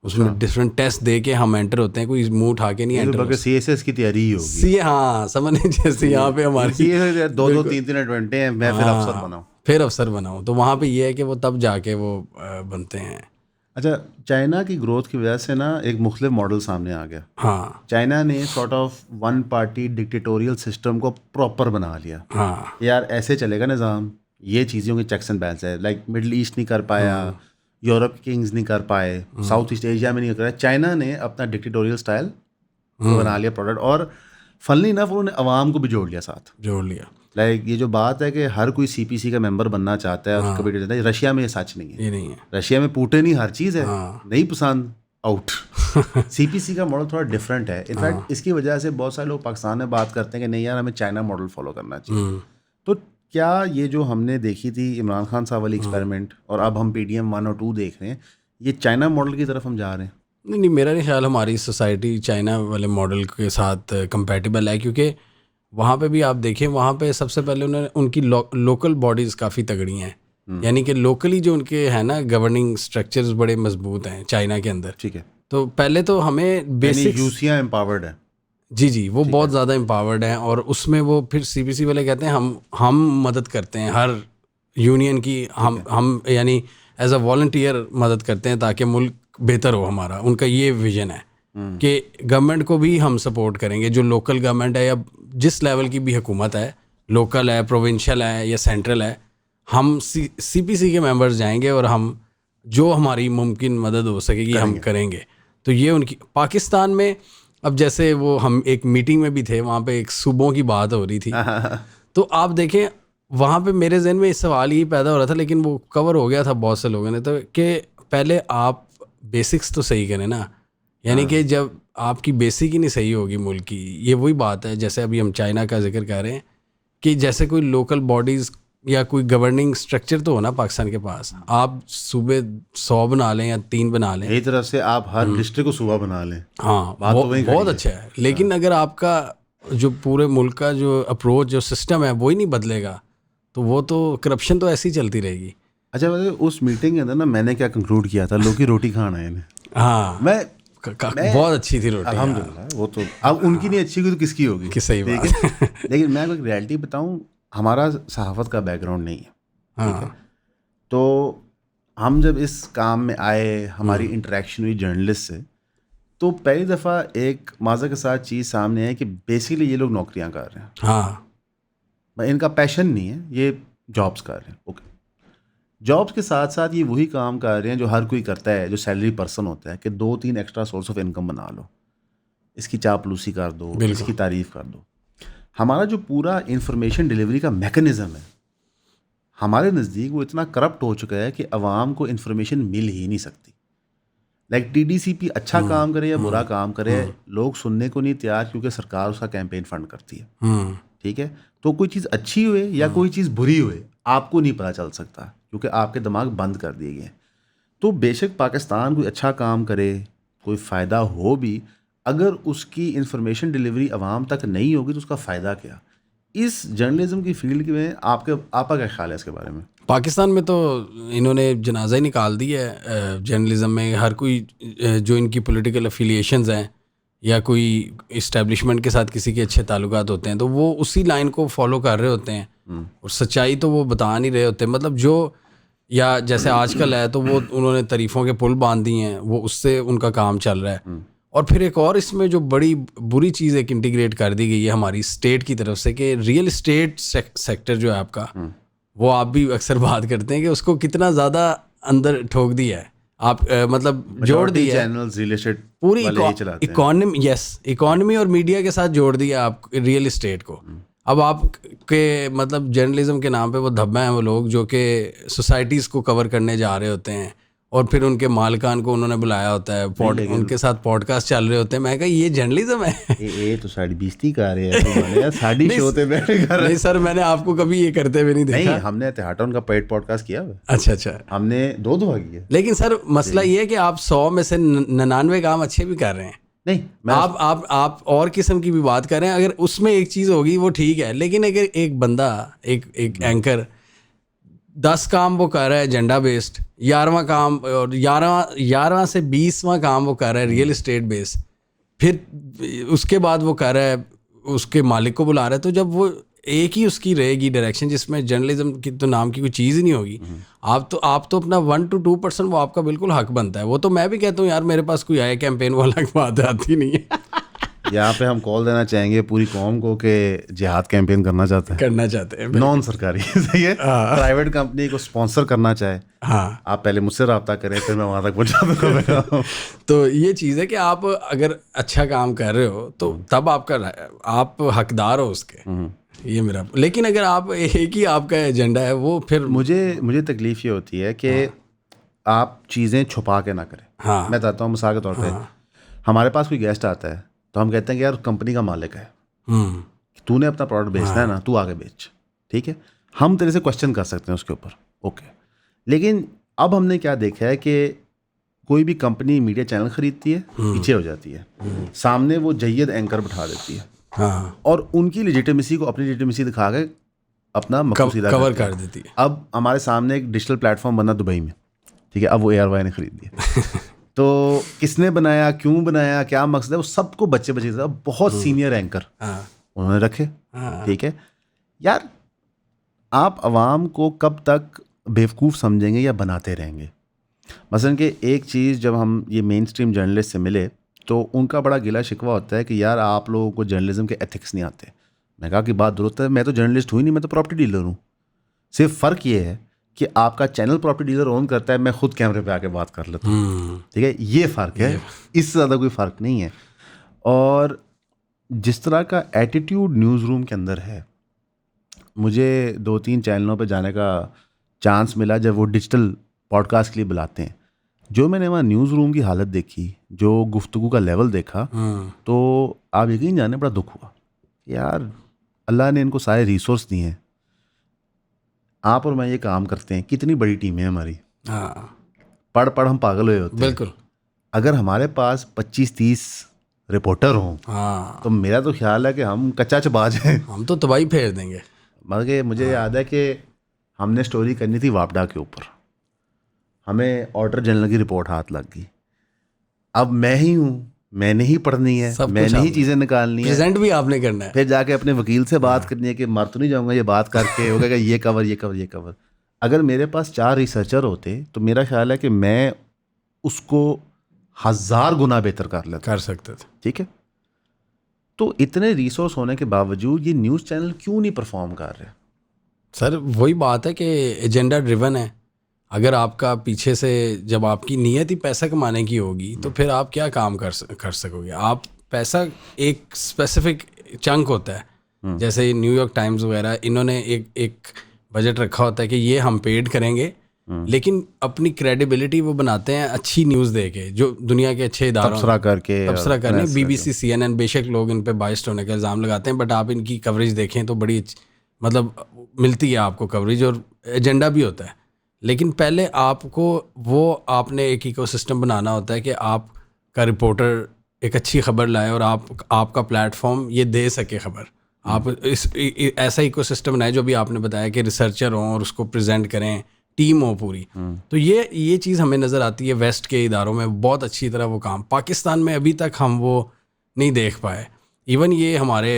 उसमें डिफरेंट टेस्ट दे के हम एंटर होते हैं, कोई मुंह उठा के नहीं एंटर। CSS की तैयारी ही होगी। हाँ, समझने जैसे यहाँ पे हमारी 2-3 अटेम्प्ट हैं, मैं फिर अफसर बनाऊँ, तो वहाँ पे ये है कि वो तब जाके वो बनते हैं। अच्छा, चाइना की ग्रोथ की वजह से ना एक मुख्तलिफ मॉडल सामने आ गया। हाँ, चाइना ने sort of one party dictatorial system को प्रॉपर बना लिया। हाँ, यार ऐसे चलेगा निज़ाम, ये चीज़ों की चेक्स एंड बैलेंस है। लाइक मिडल ईस्ट नहीं कर पाया, यूरोप के किंग्स नहीं कर पाए, साउथ ईस्ट एशिया में नहीं कर पाया, चाइना ने अपना डिक्टेटोरियल स्टाइल बना लिया प्रोडक्ट, और फनली इनफ उन्होंने अवाम को भी जोड़ लिया। लाइक ये जो बात है कि हर कोई CPC का मेंबर बनना चाहता है, कभी रशिया में ये सच नहीं है। ये नहीं है, रशिया में पुतिन ही हर चीज़ है, नहीं पसंद आउट। CPC का मॉडल थोड़ा डिफरेंट है। इनफैक्ट इसकी वजह से बहुत सारे लोग पाकिस्तान में बात करते हैं कि नहीं यार हमें चाइना मॉडल फॉलो करना चाहिए। तो क्या ये जो हमने देखी थी इमरान खान साहब वाली एक्सपेरिमेंट, और अब हम PDM 1 और 2 देख रहे हैं, ये चाइना मॉडल की तरफ हम जा रहे हैं? नहीं, मेरा नहीं ख्याल हमारी सोसाइटी चाइना वाले मॉडल के साथ कंपैटिबल है, क्योंकि वहाँ पे भी आप देखें, वहाँ पे सबसे पहले उन्होंने उनकी लोकल बॉडीज़ काफ़ी तगड़ी हैं, यानी कि लोकली जो उनके हैं ना गवर्निंग स्ट्रक्चर्स बड़े मजबूत हैं चाइना के अंदर। ठीक है, तो पहले तो हमें बेसिक यूसिया एम्पावर्ड है। जी, वो बहुत ज़्यादा एम्पावर्ड हैं, और उसमें वो फिर CPC वाले कहते हैं हम मदद करते हैं हर यूनियन की, हम यानी एज अ वॉलंटियर मदद करते हैं ताकि मुल्क बेहतर हो हमारा। उनका ये विजन है कि गवर्नमेंट को भी हम सपोर्ट करेंगे, जो लोकल गवर्नमेंट है या जिस लेवल की भी हुकूमत है, लोकल है, प्रोविंशियल है या सेंट्रल है, हम CPC के मेंबर्स जाएंगे और हम जो हमारी मुमकिन मदद हो सकेगी हम करेंगे। तो ये उनकी। पाकिस्तान में अब जैसे वो हम एक मीटिंग में भी थे, वहाँ पे एक सूबों की बात हो रही थी, तो आप देखें वहाँ पे मेरे जहन में इस सवाल ही पैदा हो रहा था, लेकिन वो कवर हो गया था बहुत से लोगों ने, तो कि पहले आप बेसिक्स तो सही करें ना, यानी कि जब आपकी बेसिक ही नहीं सही होगी मुल्क की, ये वही बात है जैसे अभी हम चाइना का जिक्र कर रहे हैं कि जैसे कोई लोकल बॉडीज़ या कोई गवर्निंग स्ट्रक्चर तो हो ना पाकिस्तान के पास। आप सूबे 100 बना लें या 3 बना लें, यही तरह से आप हर डिस्ट्रिक्ट को सूबा बना लें। हाँ बात तो वही बहुत खड़ी अच्छा है। लेकिन अगर आपका जो पूरे मुल्क का जो अप्रोच जो सिस्टम है वो ही नहीं बदलेगा तो वो तो करप्शन तो ऐसी ही चलती रहेगी। अच्छा, मतलब उस मीटिंग के अंदर ना मैंने क्या कंक्लूड किया था, लोग की रोटी खाना है इन्हें। हाँ मैं बहुत अच्छी थी रोटी। अल्हम्दुलिल्लाह, वो तो अब उनकी नहीं अच्छी हुई तो किसकी होगी, कि सही ठीक बात है। लेकिन मैं कोई रियलिटी बताऊं, हमारा सहाफ़त का बैकग्राउंड नहीं है, ठीक है। हाँ तो हम जब इस काम में आए, हमारी इंटरेक्शन हुई जर्नलिस्ट से, तो पहली दफ़ा एक माज़ा के साथ चीज़ सामने है कि बेसिकली ये लोग नौकरियां कर रहे हैं, हाँ इनका पैशन नहीं है, ये जॉब्स कर रहे हैं। ओके, जॉब्स के साथ साथ ये वही काम कर रहे हैं जो हर कोई करता है, जो सैलरी पर्सन होता है, कि 2-3 एक्स्ट्रा सोर्स ऑफ इनकम बना लो, इसकी चापलूसी कर दो, बिल्कुल। इसकी तारीफ कर दो। हमारा जो पूरा इंफॉर्मेशन डिलीवरी का मैकेनिज़्म है, हमारे नज़दीक वो इतना करप्ट हो चुका है कि अवाम को इन्फॉर्मेशन मिल ही नहीं सकती। लाइक TDCP अच्छा काम करे या बुरा काम करे, लोग सुनने को नहीं तैयार, क्योंकि सरकार उसका कैंपेन फंड करती है, ठीक है। तो कोई चीज़ अच्छी हुए या कोई चीज़ बुरी हुए, आपको नहीं पता चल सकता, क्योंकि आपके दिमाग बंद कर दिए गए। तो बेशक पाकिस्तान कोई अच्छा काम करे, कोई फ़ायदा हो भी, अगर उसकी इंफॉर्मेशन डिलीवरी आवाम तक नहीं होगी तो उसका फ़ायदा क्या। इस जर्नलिज्म की फील्ड में आपका क्या ख्याल है इसके बारे में? पाकिस्तान में तो इन्होंने जनाजा ही निकाल दिया है जर्नलिज्म में। हर कोई जो इनकी पॉलिटिकल अफिलिएशंस हैं या कोई इस्टेब्लिशमेंट के साथ किसी के अच्छे ताल्लुकात होते हैं तो वो उसी लाइन को फॉलो कर रहे होते हैं और सच्चाई तो वो बता नहीं रहे होते। मतलब जो या जैसे आजकल है तो वो उन्होंने तारीफ़ों के पुल बांध दिए हैं, वो उससे उनका काम चल रहा है। और फिर एक और इसमें जो बड़ी बुरी चीज़ एक इंटीग्रेट कर दी गई है हमारी स्टेट की तरफ से कि रियल इस्टेट सेक्टर जो है आपका, वो आप भी अक्सर बात करते हैं कि उसको कितना ज़्यादा अंदर ठोक दिया है। आप मतलब जोड़ दी है चैनल्स रियल एस्टेट पूरी वाले ही चलाते हैं। इकोनॉमी, यस, इकोनॉमी और मीडिया के साथ जोड़ दिया आप रियल इस्टेट को। अब आप के मतलब जर्नलिज्म के नाम पे वो धब्बा हैं वो लोग जो कि सोसाइटीज़ को कवर करने जा रहे होते हैं और फिर उनके मालिकान को उन्होंने बुलाया होता है, उनके साथ पॉडकास्ट चल रहे होते हैं। मैं कहा ये जर्नलिज्म है। ये तो साड़ी बेइज्जती कर रहे हैं यार, साड़ी शो पे बैठे कर। नहीं सर, मैंने आपको कभी ये करते हुए नहीं देखा। नहीं, हमने तिहाटा उनका पेड पॉडकास्ट किया हुआ है। अच्छा अच्छा, हमने 2 दफा किया। लेकिन सर मसला ये है कि आप 100 में से 99 काम अच्छे भी कर रहे हैं। नहीं, आप और किस्म की भी बात कर रहे हैं। अगर उसमें एक चीज़ होगी वो ठीक है, लेकिन अगर एक बंदा एक एंकर 10 काम वो कर रहा है एजेंडा बेस्ड, 11वां काम और 11वां से 20वां काम वो कर रहा है रियल इस्टेट बेस्ड, फिर उसके बाद वो कर रहा है उसके मालिक को बुला रहा है, तो जब वो एक ही उसकी रहेगी डायरेक्शन जिसमें जर्नलिज्म की तो नाम की कोई चीज़ ही नहीं होगी, आप तो अपना 1 to 2% वो आपका बिल्कुल हक बनता है। वो तो मैं भी कहता हूँ यार मेरे पास कोई आया कैंपेन वो अलग बात आती नहीं है। यहाँ पे हम कॉल देना चाहेंगे पूरी कौम को कि जिहाद कैंपेन करना चाहते हैं नॉन सरकारी सही है, प्राइवेट कंपनी को स्पॉन्सर करना चाहे, हाँ, आप पहले मुझसे रब्ता करें, फिर मैं वहाँ तक पहुँचा दूँगा। तो ये चीज़ है कि आप अगर अच्छा काम कर रहे हो तो तब आप हकदार हो उसके, ये मेरा। लेकिन अगर आप एक ही आपका एजेंडा है वो फिर मुझे तकलीफ ये होती है कि आप चीज़ें छुपा के ना करें। हाँ, मैं बताता हूँ मिसाल के तौर पे, हमारे पास कोई गेस्ट आता है तो हम कहते हैं कि यार कंपनी का मालिक है, तूने अपना प्रोडक्ट बेचना है ना, तू आगे बेच, ठीक है। हम तेरे से क्वेश्चन कर सकते हैं उसके ऊपर, ओके। लेकिन अब हमने क्या देखा है कि कोई भी कंपनी मीडिया चैनल खरीदती है, पीछे हो जाती है, सामने वो जय्यद एंकर बिठा देती है, हाँ, और उनकी लेजिटिमेसी को अपनी लेजिटिमेसी दिखा के अपना मकसूद कवर कर देती है। अब हमारे सामने एक डिजिटल प्लेटफॉर्म बना दुबई में, ठीक है, अब वो ARY ने खरीद दिया। तो किसने बनाया, क्यों बनाया, क्या मकसद है, वो सबको बच्चे बहुत सीनियर एंकर उन्होंने रखे, ठीक है। यार आप अवाम को कब तक बेवकूफ़ समझेंगे या बनाते रहेंगे। मसलन कि एक चीज़ जब हम ये मेन स्ट्रीम जर्नलिस्ट से मिले तो उनका बड़ा गिला शिकवा होता है कि यार आप लोगों को जर्नलिज्म के एथिक्स नहीं आते। मैं कहा कि बात दुरुस्त है, मैं तो जर्नलिस्ट हुई नहीं, मैं तो प्रॉपर्टी डीलर हूँ। सिर्फ फ़र्क ये है कि आपका चैनल प्रॉपर्टी डीलर ओन करता है, मैं खुद कैमरे पे आके बात कर लेता हूँ, ठीक है, ये फ़र्क है, इससे ज़्यादा कोई फ़र्क नहीं है। और जिस तरह का एटीट्यूड न्यूज़ रूम के अंदर है, मुझे 2-3 चैनलों पे जाने का चांस मिला जब वो डिजिटल पॉडकास्ट के लिए बुलाते हैं। जो मैंने वहाँ न्यूज़ रूम की हालत देखी, जो गुफ्तगू का लेवल देखा, तो आप यकीन जाने बड़ा दुख हुआ। यार अल्लाह ने इनको सारे रिसोर्स दिए हैं, आप और मैं ये काम करते हैं, कितनी बड़ी टीम है हमारी, हाँ पढ़ हम पागल हुए होते हैं। बिल्कुल। अगर हमारे पास 25-30 रिपोर्टर हों हाँ तो मेरा तो ख्याल है कि हम कच्चा चबाज हैं। हम तो तबाही फेर देंगे। मतलब कि मुझे याद है कि हमने स्टोरी करनी थी वापडा के ऊपर, हमें ऑडिटर जनरल की रिपोर्ट हाथ लग गई। अब मैं ही हूँ, मैंने ही पढ़नी है, सब कुछ मैंने ही आपने। चीज़ें निकालनी है, प्रेजेंट भी आपने करना है। फिर जाके अपने वकील से बात करनी है कि मर तो नहीं जाऊंगा ये बात करके, होगा कि ये कवर ये कवर ये कवर। अगर मेरे पास 4 रिसर्चर होते तो मेरा ख्याल है कि मैं उसको 1000 गुना बेहतर कर लेता। कर सकते थे। ठीक है, तो इतने रिसोर्स होने के बावजूद ये न्यूज़ चैनल क्यों नहीं परफॉर्म कर रहे? सर वही बात है कि एजेंडा ड्रिवन है। अगर आपका पीछे से जब आपकी नीयत ही पैसा कमाने की होगी तो फिर आप क्या काम कर सकोगे। आप पैसा एक स्पेसिफिक चंक होता है, जैसे न्यूयॉर्क टाइम्स वगैरह, इन्होंने एक बजट रखा होता है कि ये हम पेड करेंगे, लेकिन अपनी क्रेडिबिलिटी वो बनाते हैं अच्छी न्यूज़ दे के, जो दुनिया के अच्छे इदारों तबसरा करके, तबसरा और करने, finance BBC CNN, बेशक लोग इन पे बाइस्ड होने का इल्ज़ाम लगाते हैं, बट आप इनकी कवरेज देखें तो बड़ी मतलब मिलती है आपको कवरेज, और एजेंडा भी होता है। लेकिन पहले आपको वो आपने एक इकोसिस्टम बनाना होता है कि आपका रिपोर्टर एक अच्छी खबर लाए और आपका प्लेटफॉर्म ये दे सके खबर। आप ऐसा इकोसिस्टम बनाए जो भी आपने बताया कि रिसर्चर हों और उसको प्रेजेंट करें, टीम हो पूरी। तो ये चीज़ हमें नज़र आती है वेस्ट के इदारों में बहुत अच्छी तरह वो काम। पाकिस्तान में अभी तक हम वो नहीं देख पाए। इवन ये हमारे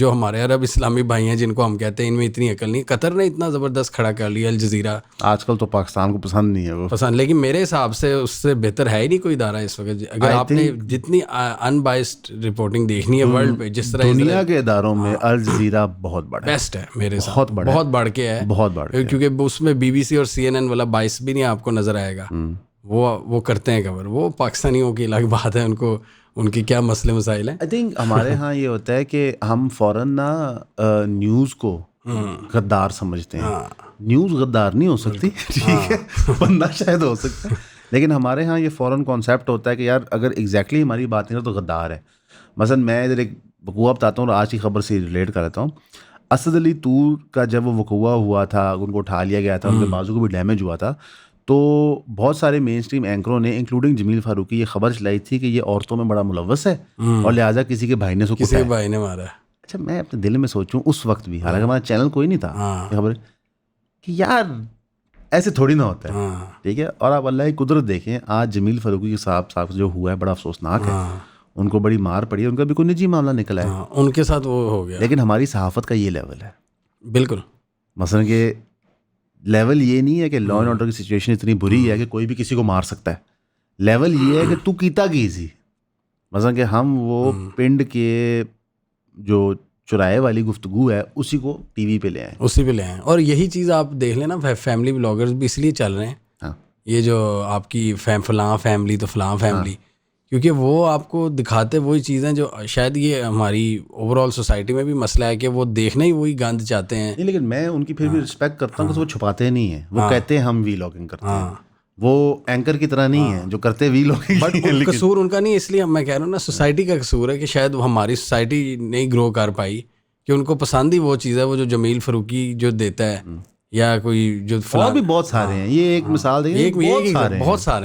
हमारे अरब इस्लामी भाई हैं जिनको हम कहते हैं इनमें इतनी अकल नहीं। कतर ने इतना ज़बरदस्त खड़ा कर लिया अल जज़ीरा, आजकल तो पाकिस्तान को पसंद नहीं है वो पसंद, लेकिन मेरे हिसाब से उससे बेहतर है ही नहीं कोई इदारा इस वक्त। अगर आपने जितनी अनबाइस्ड रिपोर्टिंग देखनी है वर्ल्ड पे, जिस तरह दुनिया के इदारों में अल जज़ीरा बहुत बड़ा है, बेस्ट है मेरे हिसाब, बहुत बड़ा, बहुत बढ़ के है, बहुत बढ़ के। क्योंकि उसमें BBC और CNN वाला बाइस भी नहीं आपको नज़र आएगा। वो करते हैं कवर, वो पाकिस्तानियों की अलग बात है, उनको उनकी क्या मसले मसाइल हैं। आई थिंक हमारे यहाँ ये होता है कि हम फ़ौरन ना न्यूज़ को गद्दार समझते हैं। न्यूज़ गद्दार नहीं हो सकती, ठीक है, बंदा शायद हो सकता है, लेकिन हमारे यहाँ ये फ़ौरन कॉन्सेप्ट होता है कि यार अगर एग्जैक्टली हमारी बात नहीं हो तो गद्दार है। मसलन मैं इधर एक वकूआ बताता हूँ और आज की खबर से रिलेट कर लेता हूँ। असद अली तूर का जब वो वकूआ हुआ था, उनको उठा लिया गया था, उनके बाजू को भी डैमेज हुआ था, तो बहुत सारे मेन स्ट्रीम एंकरों ने इंक्लूडिंग जमील फारूकी ये खबर चलाई थी कि ये औरतों में बड़ा मुलव्वस है और लिहाजा किसी के भाई ने उसको किसी कुटाया। भाई ने मारा है। अच्छा, मैं अपने दिल में सोचूं उस वक्त भी, हालांकि हमारा चैनल कोई नहीं था, ये खबर कि यार ऐसे थोड़ी ना होता है, ठीक है। और आप अल्लाह की कुदरत देखें, आज जमील फारूकी के साथ जो हुआ है बड़ा अफसोसनाक है। उनको बड़ी मार पड़ी है, उनका भी कोई निजी मामला निकला है, उनके साथ वो हो गया। लेकिन हमारी सहाफ़त का ये लेवल है, बिल्कुल मसलन के लेवल ये नहीं है कि लॉ एंड ऑर्डर की सिचुएशन इतनी बुरी है कि कोई भी किसी को मार सकता है। लेवल ये है कि तू कीता की सी, मसलन कि हम वो पिंड के जो चुराए वाली गुफ्तगू है उसी को टीवी पे ले आए, उसी पे ले आए। और यही चीज़ आप देख लेना, फैमिली ब्लॉगर्स भी इसलिए चल रहे हैं। हाँ, ये जो आपकी फलां फैमिली तो फलां फैमिली, क्योंकि वो आपको दिखाते वही चीज़ें जो शायद ये हमारी ओवरऑल सोसाइटी में भी मसला है कि वो देखना ही वही गंद चाहते हैं। नहीं, लेकिन मैं उनकी फिर भी रिस्पेक्ट करता हूँ कि वो छुपाते नहीं है, वो कहते हैं हम वीलॉगिंग करते हैं, वो एंकर की तरह नहीं है जो करते वीलॉगिंग। बट कसूर उनका नहीं, इसलिए मैं कह रहा हूँ ना, सोसाइटी का कसूर है कि शायद हमारी सोसाइटी नहीं ग्रो कर पाई, कि उनको पसंद ही वो चीज़ है, वो जो जमील फारूकी जो देता है या कोई जो और भी बहुत सारे हैं, ये एक मिसाल देखिए, बहुत सारे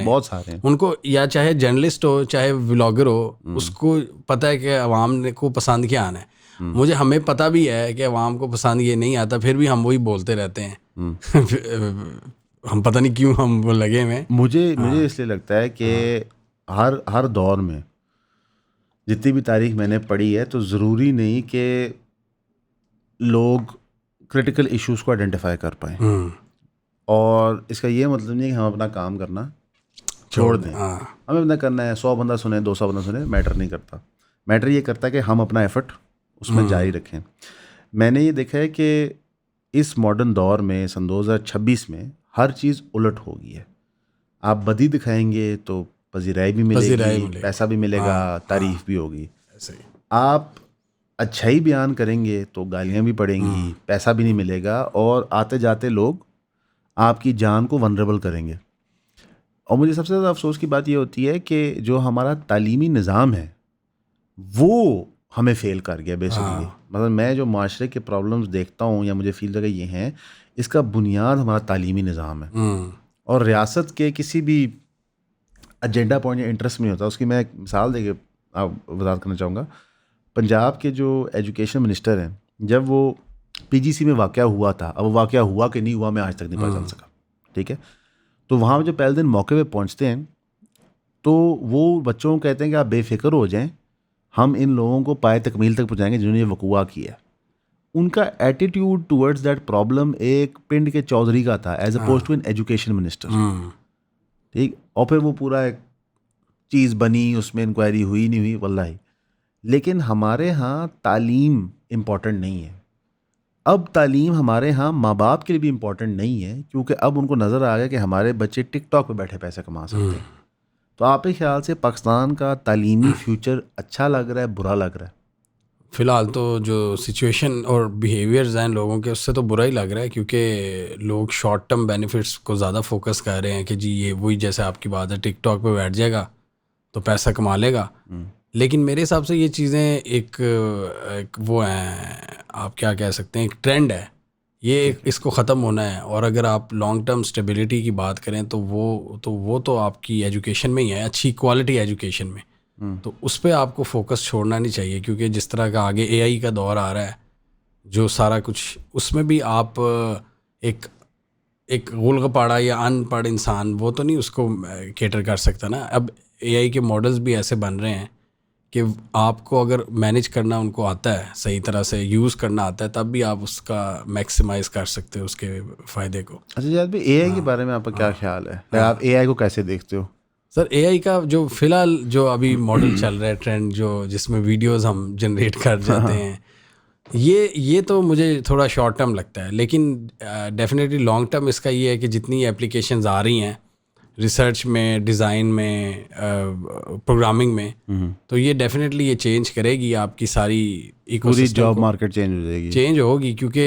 हैं उनको, या चाहे जर्नलिस्ट हो चाहे व्लॉगर हो, उसको पता है कि अवाम को पसंद क्या आना है। हमें पता भी है कि अवाम को पसंद ये नहीं आता, फिर भी हम वही बोलते रहते हैं। हम पता नहीं क्यों हम वो लगे हुए। मुझे इसलिए लगता है कि हर दौर में जितनी भी तारीख मैंने पढ़ी है तो ज़रूरी नहीं कि लोग क्रिटिकल इश्यूज़ को आइडेंटिफाई कर पाएँ, और इसका ये मतलब नहीं है कि हम अपना काम करना छोड़ दें। हमें अपना करना है, 100 बंदा सुने 200 बंदा सुने, मैटर नहीं करता। मैटर ये करता है कि हम अपना एफर्ट उसमें जारी रखें। मैंने ये देखा है कि इस मॉडर्न दौर में सन 2026 में हर चीज़ उलट हो गई है। आप बदी दिखाएंगे तो पजीराई भी मिलेगी, पैसा भी मिलेगा, तारीफ भी होगी। आप अच्छाई बयान करेंगे तो गालियाँ भी पड़ेंगी, पैसा भी नहीं मिलेगा, और आते जाते लोग आपकी जान को वनरेबल करेंगे। और मुझे सबसे ज़्यादा अफसोस की बात ये होती है कि जो हमारा तालीमी निज़ाम है वो हमें फेल कर गया बेसिकली। मतलब मैं जो माशरे के प्रॉब्लम्स देखता हूँ या मुझे फील लगा ये हैं, इसका बुनियाद हमारा तालीमी निज़ाम है। और रियासत के किसी भी एजेंडा पॉइंट या इंटरेस्ट में नहीं होता। उसकी मैं एक मिसाल देके आप वजाहत करना चाहूँगा। पंजाब के जो एजुकेशन मिनिस्टर हैं, जब वो पीजीसी में वाक़या हुआ था, अब वो वाक़या हुआ कि नहीं हुआ मैं आज तक नहीं पता चल सका, ठीक है। तो वहाँ पर जो पहले दिन मौके पे पहुँचते हैं तो वो बच्चों को कहते हैं कि आप बेफिक्र हो जाएं, हम इन लोगों को पाए तकमील तक पहुँचाएंगे जिन्होंने ये वकूआ किया। उनका एटीट्यूड टूवर्ड्स दैट प्रॉब्लम एक पिंड के चौधरी का था as oppose to an education minister, ठीक। और फिर वो पूरा एक चीज़ बनी, उसमें इंक्वायरी हुई नहीं हुई वल्लाही। लेकिन हमारे यहाँ तालीम इम्पॉर्टेंट नहीं है। अब तालीम हमारे यहाँ माँ बाप के लिए भी इम्पॉर्टेंट नहीं है, क्योंकि अब उनको नज़र आ गया कि हमारे बच्चे टिकटॉक पे बैठे पैसे कमा सकते हैं। तो आपके ख्याल से पाकिस्तान का तालीमी फ्यूचर अच्छा लग रहा है, बुरा लग रहा है? फ़िलहाल तो जो सिचुएशन और बिहेवियर्स हैं लोगों के, उससे तो बुरा ही लग रहा है, क्योंकि लोग शॉर्ट टर्म बेनिफिट्स को ज़्यादा फोकस कर रहे हैं कि जी ये वही, जैसे आपकी बात है, टिकटॉक पे बैठ जाएगा तो पैसा कमा लेगा। लेकिन मेरे हिसाब से ये चीज़ें एक वो हैं, आप क्या कह सकते हैं, एक ट्रेंड है ये, इसको ख़त्म होना है। और अगर आप लॉन्ग टर्म स्टेबिलिटी की बात करें तो वो तो आपकी एजुकेशन में ही है, अच्छी क्वालिटी एजुकेशन में। तो उस पर आपको फोकस छोड़ना नहीं चाहिए, क्योंकि जिस तरह का आगे एआई का दौर आ रहा है, जो सारा कुछ उसमें भी आप एक गोलगपाड़ा या अनपढ़ इंसान वो तो नहीं उसको केटर कर सकता ना। अब एआई के मॉडल्स भी ऐसे बन रहे हैं कि आपको अगर मैनेज करना उनको आता है, सही तरह से यूज़ करना आता है, तब भी आप उसका मैक्सिमाइज कर सकते हो उसके फ़ायदे को। अच्छा जाद भाई, एआई के बारे में आपका क्या ख्याल है? आप एआई को कैसे देखते हो? सर एआई का जो फ़िलहाल जो अभी मॉडल चल रहा है, ट्रेंड जो जिसमें वीडियोस हम जनरेट कर जाते हैं, ये तो मुझे थोड़ा शॉर्ट टर्म लगता है। लेकिन डेफिनेटली लॉन्ग टर्म इसका ये है कि जितनी एप्लीकेशंस आ रही हैं रिसर्च में, डिज़ाइन में, प्रोग्रामिंग में, तो ये डेफिनेटली ये चेंज करेगी आपकी सारी पूरी जॉब मार्केट चेंज हो जाएगी, चेंज होगी। क्योंकि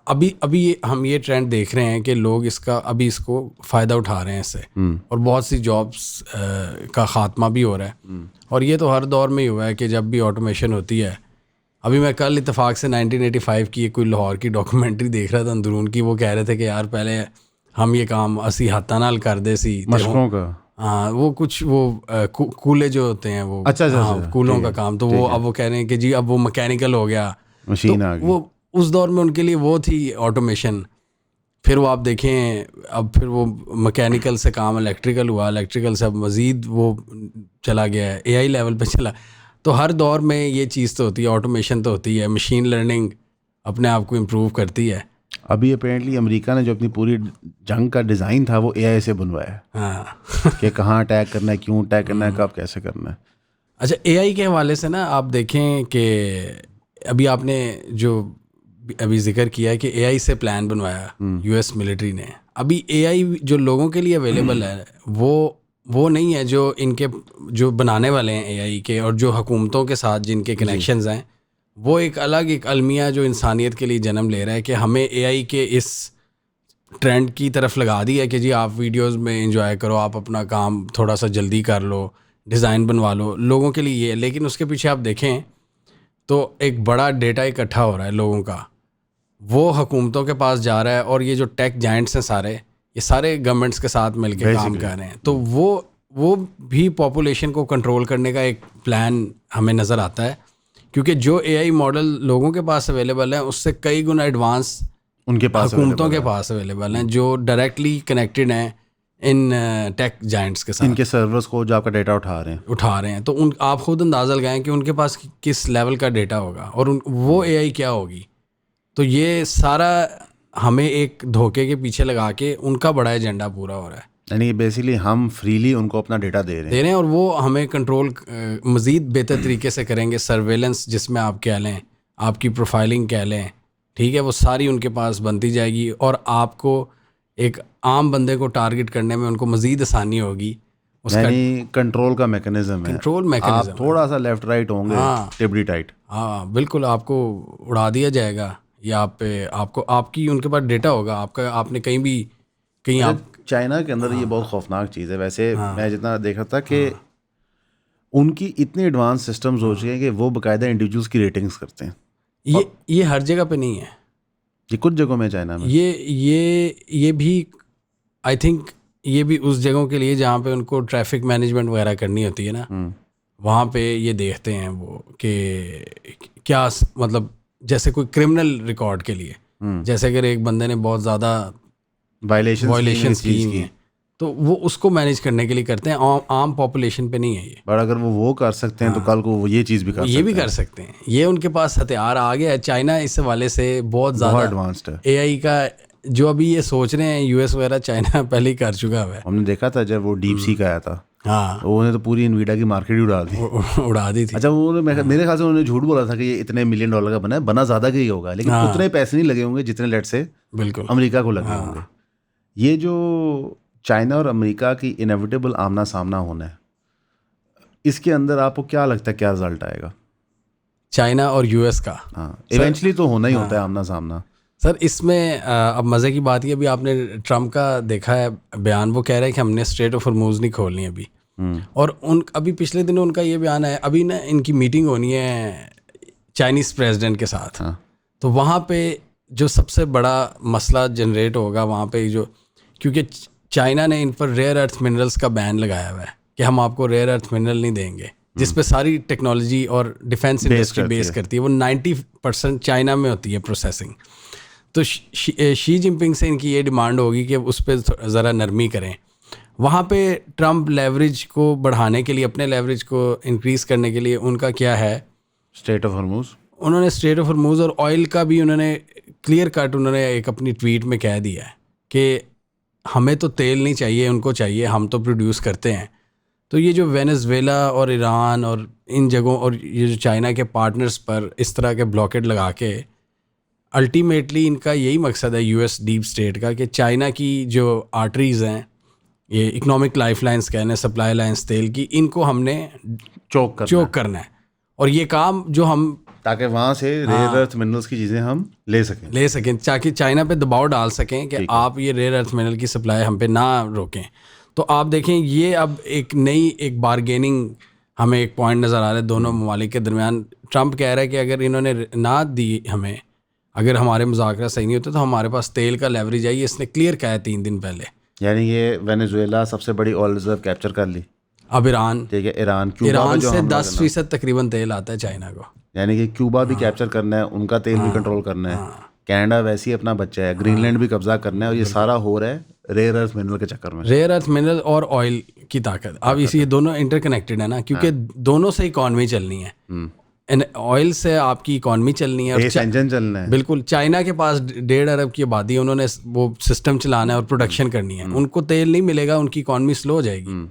अभी हम ये ट्रेंड देख रहे हैं कि लोग इसको फ़ायदा उठा रहे हैं इससे, और बहुत सी जॉब्स का ख़ात्मा भी हो रहा है। और ये तो हर दौर में ही हुआ है कि जब भी ऑटोमेशन होती है। अभी मैं कल इत्तेफाक से 1985 की कोई लाहौर की डॉक्यूमेंट्री देख रहा था अंदरून की। वो कह रहे थे कि यार पहले हम ये काम असी हाथा नाल करते सी, मशकों का, हाँ वो कुछ वो कूले जो होते हैं वो, अच्छा, कूलों का काम। तो वो अब वो कह रहे हैं कि जी अब वो मैकेनिकल हो गया, मशीन आ गई। वो उस दौर में उनके लिए वो थी ऑटोमेशन। फिर वो आप देखें अब फिर वो मैकेनिकल से काम इलेक्ट्रिकल हुआ, इलेक्ट्रिकल से अब मज़ीद वो चला गया है, एआई लेवल पे चला। तो हर दौर में ये चीज़ तो होती है, ऑटोमेशन तो होती है, मशीन लर्निंग अपने आप को इम्प्रूव करती है। अभी अपेरेंटली अमेरिका ने जो अपनी पूरी जंग का डिज़ाइन था वो एआई से बनवाया है। हाँ कि कहाँ अटैक करना है, क्यों अटैक करना है, कब कैसे करना है। अच्छा एआई के हवाले से ना आप देखें कि अभी आपने जो अभी जिक्र किया है कि एआई से प्लान बनवाया यूएस मिलिट्री ने। अभी एआई जो लोगों के लिए अवेलेबल है वो नहीं है जो इनके जो बनाने वाले हैं एआई के, और जो हुकूमतों के साथ जिनके कनेक्शंस हैं, वो एक अलग एक अलमिया जो इंसानियत के लिए जन्म ले रहा है कि हमें एआई के इस ट्रेंड की तरफ लगा दी है कि जी आप वीडियोस में एंजॉय करो, आप अपना काम थोड़ा सा जल्दी कर लो, डिज़ाइन बनवा लो, लोगों के लिए ये। लेकिन उसके पीछे आप देखें तो एक बड़ा डेटा इकट्ठा हो रहा है लोगों का, वो हुकूमतों के पास जा रहा है, और ये जो टेक जाइंट्स हैं सारे, ये सारे गवर्नमेंट्स के साथ मिलकर काम कर रहे हैं। तो वो भी पॉपुलेशन को कंट्रोल करने का एक प्लान हमें नज़र आता है, क्योंकि जो एआई मॉडल लोगों के पास अवेलेबल हैं उससे कई गुना एडवांस उनके पास हुकूमतों के पास अवेलेबल हैं, जो डायरेक्टली कनेक्टेड हैं इन टेक जाइंट्स के साथ, इनके सर्वर्स को जो आपका डेटा उठा रहे हैं। तो आप खुद अंदाज़ा लगाएं कि उनके पास किस लेवल का डेटा होगा और वो एआई क्या होगी। तो ये सारा हमें एक धोखे के पीछे लगा के उनका बड़ा एजेंडा पूरा हो रहा है, यानी बेसिकली हम फ्रीली उनको अपना डेटा दे रहे हैं, और वो हमें कंट्रोल मज़ीद बेहतर तरीके से करेंगे। सर्वेलेंस जिसमें आप कह लें, आपकी प्रोफाइलिंग कह लें, ठीक है, वो सारी उनके पास बनती जाएगी, और आपको एक आम बंदे को टारगेट करने में उनको मज़ीद आसानी होगी। यानी कंट्रोल का मैकेनिज्म है, कंट्रोल मैकेनिज्म, आप थोड़ा सा लेफ्ट राइट होंगे, टिबड़ी टाइट, हाँ बिल्कुल, आपको उड़ा दिया जाएगा, या आपको आपकी उनके पास डेटा होगा आपका, आपने कहीं आप चाइना के अंदर ये बहुत खौफनाक चीज़ है। वैसे मैं जितना देख रहा था कि उनकी इतनी एडवांस सिस्टम्स हो चुके हैं कि वो बाकायदा इंडिविजुअल्स की रेटिंग्स करते हैं। ये हर जगह पे नहीं है, ये कुछ जगहों में चाइना में ये भी आई थिंक ये भी उस जगहों के लिए जहाँ पे उनको ट्रैफिक मैनेजमेंट वगैरह करनी होती है ना, वहाँ पे ये देखते हैं वो कि क्या मतलब जैसे कोई क्रिमिनल रिकॉर्ड के लिए, जैसे अगर एक बंदे ने बहुत ज़्यादा वायलेशन की है तो वो उसको मैनेज करने के लिए करते हैं, आम पॉपुलेशन पे नहीं है ये। पर अगर वो कर सकते हैं तो कल को वो ये चीज़ भी कर सकते हैं। ये भी कर सकते हैं, ये उनके पास हथियार आ गया है। चाइना इस हवाले से बहुत ज़्यादा एडवांस्ड है। एआई का जो अभी ये सोच रहे हैं यूएस वगैरह, चाइना पहले ही कर चुका है। हमने देखा था जब वो डीप सी का आया था, हाँ, उन्होंने तो पूरी इनवीडा की मार्केट ही उड़ा दी उड़ा दी थी। अच्छा, उन्होंने मेरे ख्याल से उन्होंने झूठ बोला था कि ये इतने $1 मिलियन का बना है, बना ज़्यादा का ही होगा, लेकिन उतने पैसे नहीं लगे होंगे जितने लेट से बिल्कुल अमेरिका को लगे होंगे। ये जो चाइना और अमेरिका की इनएविटेबल आमना सामना होना है, इसके अंदर आपको क्या लगता है क्या रिजल्ट आएगा? चाइना और यूएस का? हाँ, इवेंचुअली तो होना ही होता है आमना सामना। सर इसमें अब मज़े की बात ये, अभी आपने ट्रम्प का देखा है बयान, वो कह रहे हैं कि हमने स्ट्रेट ऑफ हॉर्मुज़ नहीं खोलनी अभी। और अभी पिछले दिनों उनका ये बयान है, अभी ना इनकी मीटिंग होनी है चाइनीज़ प्रेसिडेंट के साथ। तो वहाँ पे जो सबसे बड़ा मसला जनरेट होगा वहाँ पे, जो क्योंकि चाइना ने इन पर रेयर अर्थ मिनरल्स का बैन लगाया हुआ है कि हम आपको रेयर अर्थ मिनरल नहीं देंगे, जिस पे सारी टेक्नोलॉजी और डिफेंस इंडस्ट्री बेस करती है। वो 90% चाइना में होती है प्रोसेसिंग। तो शी जिनपिंग से इनकी ये डिमांड होगी कि उस पर ज़रा नरमी करें। वहाँ पे ट्रम्प लेवरेज को बढ़ाने के लिए, अपने लेवरेज को इंक्रीज़ करने के लिए उनका क्या है, स्ट्रेट ऑफ हॉर्मुज़। उन्होंने स्ट्रेट ऑफ हॉर्मुज़ और ऑयल का भी उन्होंने क्लियर कट उन्होंने एक अपनी ट्वीट में कह दिया है कि हमें तो तेल नहीं चाहिए, उनको चाहिए, हम तो प्रोड्यूस करते हैं। तो ये जो वेनेजुएला और ईरान और इन जगहों और ये जो चाइना के पार्टनर्स पर इस तरह के ब्लॉकेट लगा के, अल्टीमेटली इनका यही मकसद है यूएस डीप स्टेट का कि चाइना की जो आर्टरीज़ हैं, ये इकोनॉमिक लाइफ लाइन्स कहने, सप्लाई लाइन्स तेल की, इनको हमने चोक करना है। और ये काम जो हम, ताकि वहाँ से रेयर अर्थ मिनरल्स की चीज़ें हम ले सकें ताकि चाइना पे दबाव डाल सकें कि आप ये रेयर अर्थ मिनरल की सप्लाई हम पे ना रोकें। तो आप देखें ये अब एक बारगेनिंग हमें एक पॉइंट नज़र आ रहा है दोनों ममालिक के दरमियान। ट्रम्प कह रहा है कि अगर इन्होंने ना दी हमें, अगर हमारे मुज़ाकरा सही नहीं होते तो हमारे पास तेल का लेवरेज है। ये इसने क्लियर कहा है 3 दिन पहले। यानी ये वेनेजुएला सबसे बड़ी ऑयल रिजर्व कैप्चर कर ली, अब ईरान, ठीक है, ईरान से 10% तकरीबन तेल आता है चाइना को। यानी कि क्यूबा भी कैप्चर करना है, उनका तेल भी कंट्रोल करना है, कनाडा वैसे ही अपना बच्चा है, ग्रीनलैंड भी कब्जा करना है, और ये सारा हो रहा है रेयर अर्थ मिनरल के चक्कर में। रेयर अर्थ मिनरल और ऑयल की ताकत, अब इसी ये दोनों इंटरकनेक्टेड है ना, क्योंकि दोनों से इकॉनमी चलनी है। ऑयल से आपकी इकॉनमी चलनी है और इंजन चलना है। बिल्कुल, चाइना के पास 1.5 अरब की आबादी है, उन्होंने वो सिस्टम चलाना है और प्रोडक्शन करनी है। उनको तेल नहीं मिलेगा, उनकी इकॉनमी स्लो हो जाएगी।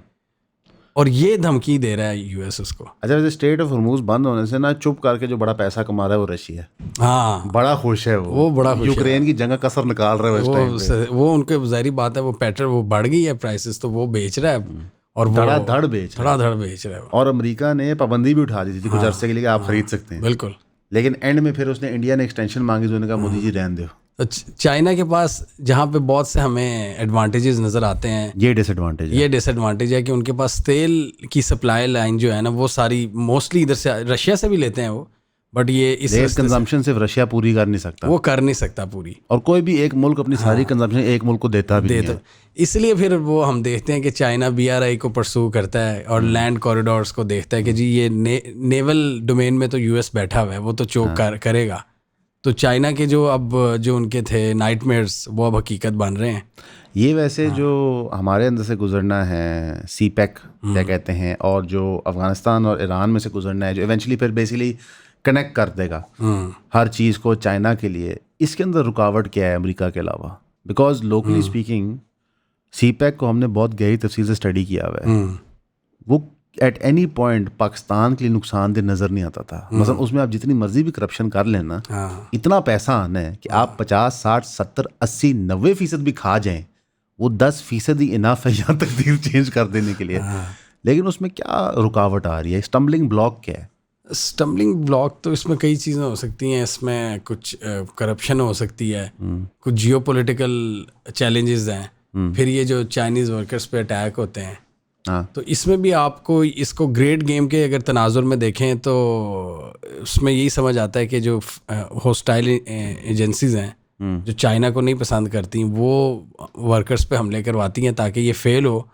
और ये धमकी दे रहा है यूएस उसको। अच्छा, वैसे स्ट्रेट ऑफ हॉर्मुज़ बंद होने से ना चुप करके जो बड़ा पैसा कमा रहा है वो रशिया है। हाँ, बड़ा खुश है वो बड़ा खुश है। यूक्रेन की जंग कसर निकाल रहा है इस टाइम पे। वो उनके ज़ाहिर बात है, वो पेट्रोल वो बढ़ गई है प्राइसेस, तो वो बेच रहा है और धड़ाधड़ बेच रहा है। और अमेरिका ने पाबंदी भी उठा दी थी कुछ अरसे के लिए, आप खरीद सकते हैं। बिल्कुल, लेकिन एंड में फिर उसने इंडिया ने एक्सटेंशन मांगी, तो उन्होंने कहा मोदी जी रहने दो। तो चाइना के पास जहाँ पे बहुत से हमें एडवांटेजेस नज़र आते हैं, ये डिसएडवांटेज है कि उनके पास तेल की सप्लाई लाइन जो है ना, वो सारी मोस्टली इधर से, रशिया से भी लेते हैं वो, बट ये इस कंजम्पशन सिर्फ रशिया पूरी कर नहीं सकता, वो कर नहीं सकता पूरी, और कोई भी एक मुल्क अपनी सारी कंजम्पशन एक मुल्क को देता भी नहीं है। इसलिए फिर वो हम देखते हैं कि चाइना BRI को परसू करता है और लैंड कॉरिडोर्स को देखता है कि जी ये नेवल डोमेन में तो यूएस बैठा हुआ है, वो तो चोक करेगा। तो चाइना के जो उनके थे नाइटमेयर्स, वो अब हकीकत बन रहे हैं। ये वैसे जो हमारे अंदर से गुजरना है, CPEC क्या कहते हैं, और जो अफ़गानिस्तान और ईरान में से गुजरना है, जो इवेंचुअली फिर बेसिकली कनेक्ट कर देगा हर चीज़ को चाइना के लिए, इसके अंदर रुकावट क्या है अमेरिका के अलावा? बिकॉज लोकली स्पीकिंग CPEC को हमने बहुत गहरी तफसील से स्टडी किया हुआ है। वो एट एनी पॉइंट पाकिस्तान के लिए नुकसानदेह नज़र नहीं आता था। मतलब उसमें आप जितनी मर्जी भी करप्शन कर लेना, इतना पैसा आना है कि आप 50, 60, 70, 80, 90% भी खा जाएं, वो 10% ही इनफ है यहाँ तकदीर चेंज कर देने के लिए। लेकिन उसमें क्या रुकावट आ रही है? स्टम्बलिंग ब्लॉक क्या है? स्टम्बलिंग ब्लॉक तो इसमें कई चीज़ें हो सकती हैं। इसमें कुछ करप्शन हो सकती है, कुछ जियोपॉलिटिकल चैलेंजेस हैं, फिर ये जो चाइनीज़ वर्कर्स पे अटैक होते हैं, हाँ तो इसमें भी आपको इसको ग्रेट गेम के अगर तनाजुर में देखें तो उसमें यही समझ आता है कि जो हॉस्टाइल एजेंसीज हैं जो चाइना को नहीं पसंद करती वो वर्कर्स पे हमले करवाती हैं ताकि ये फेल हो,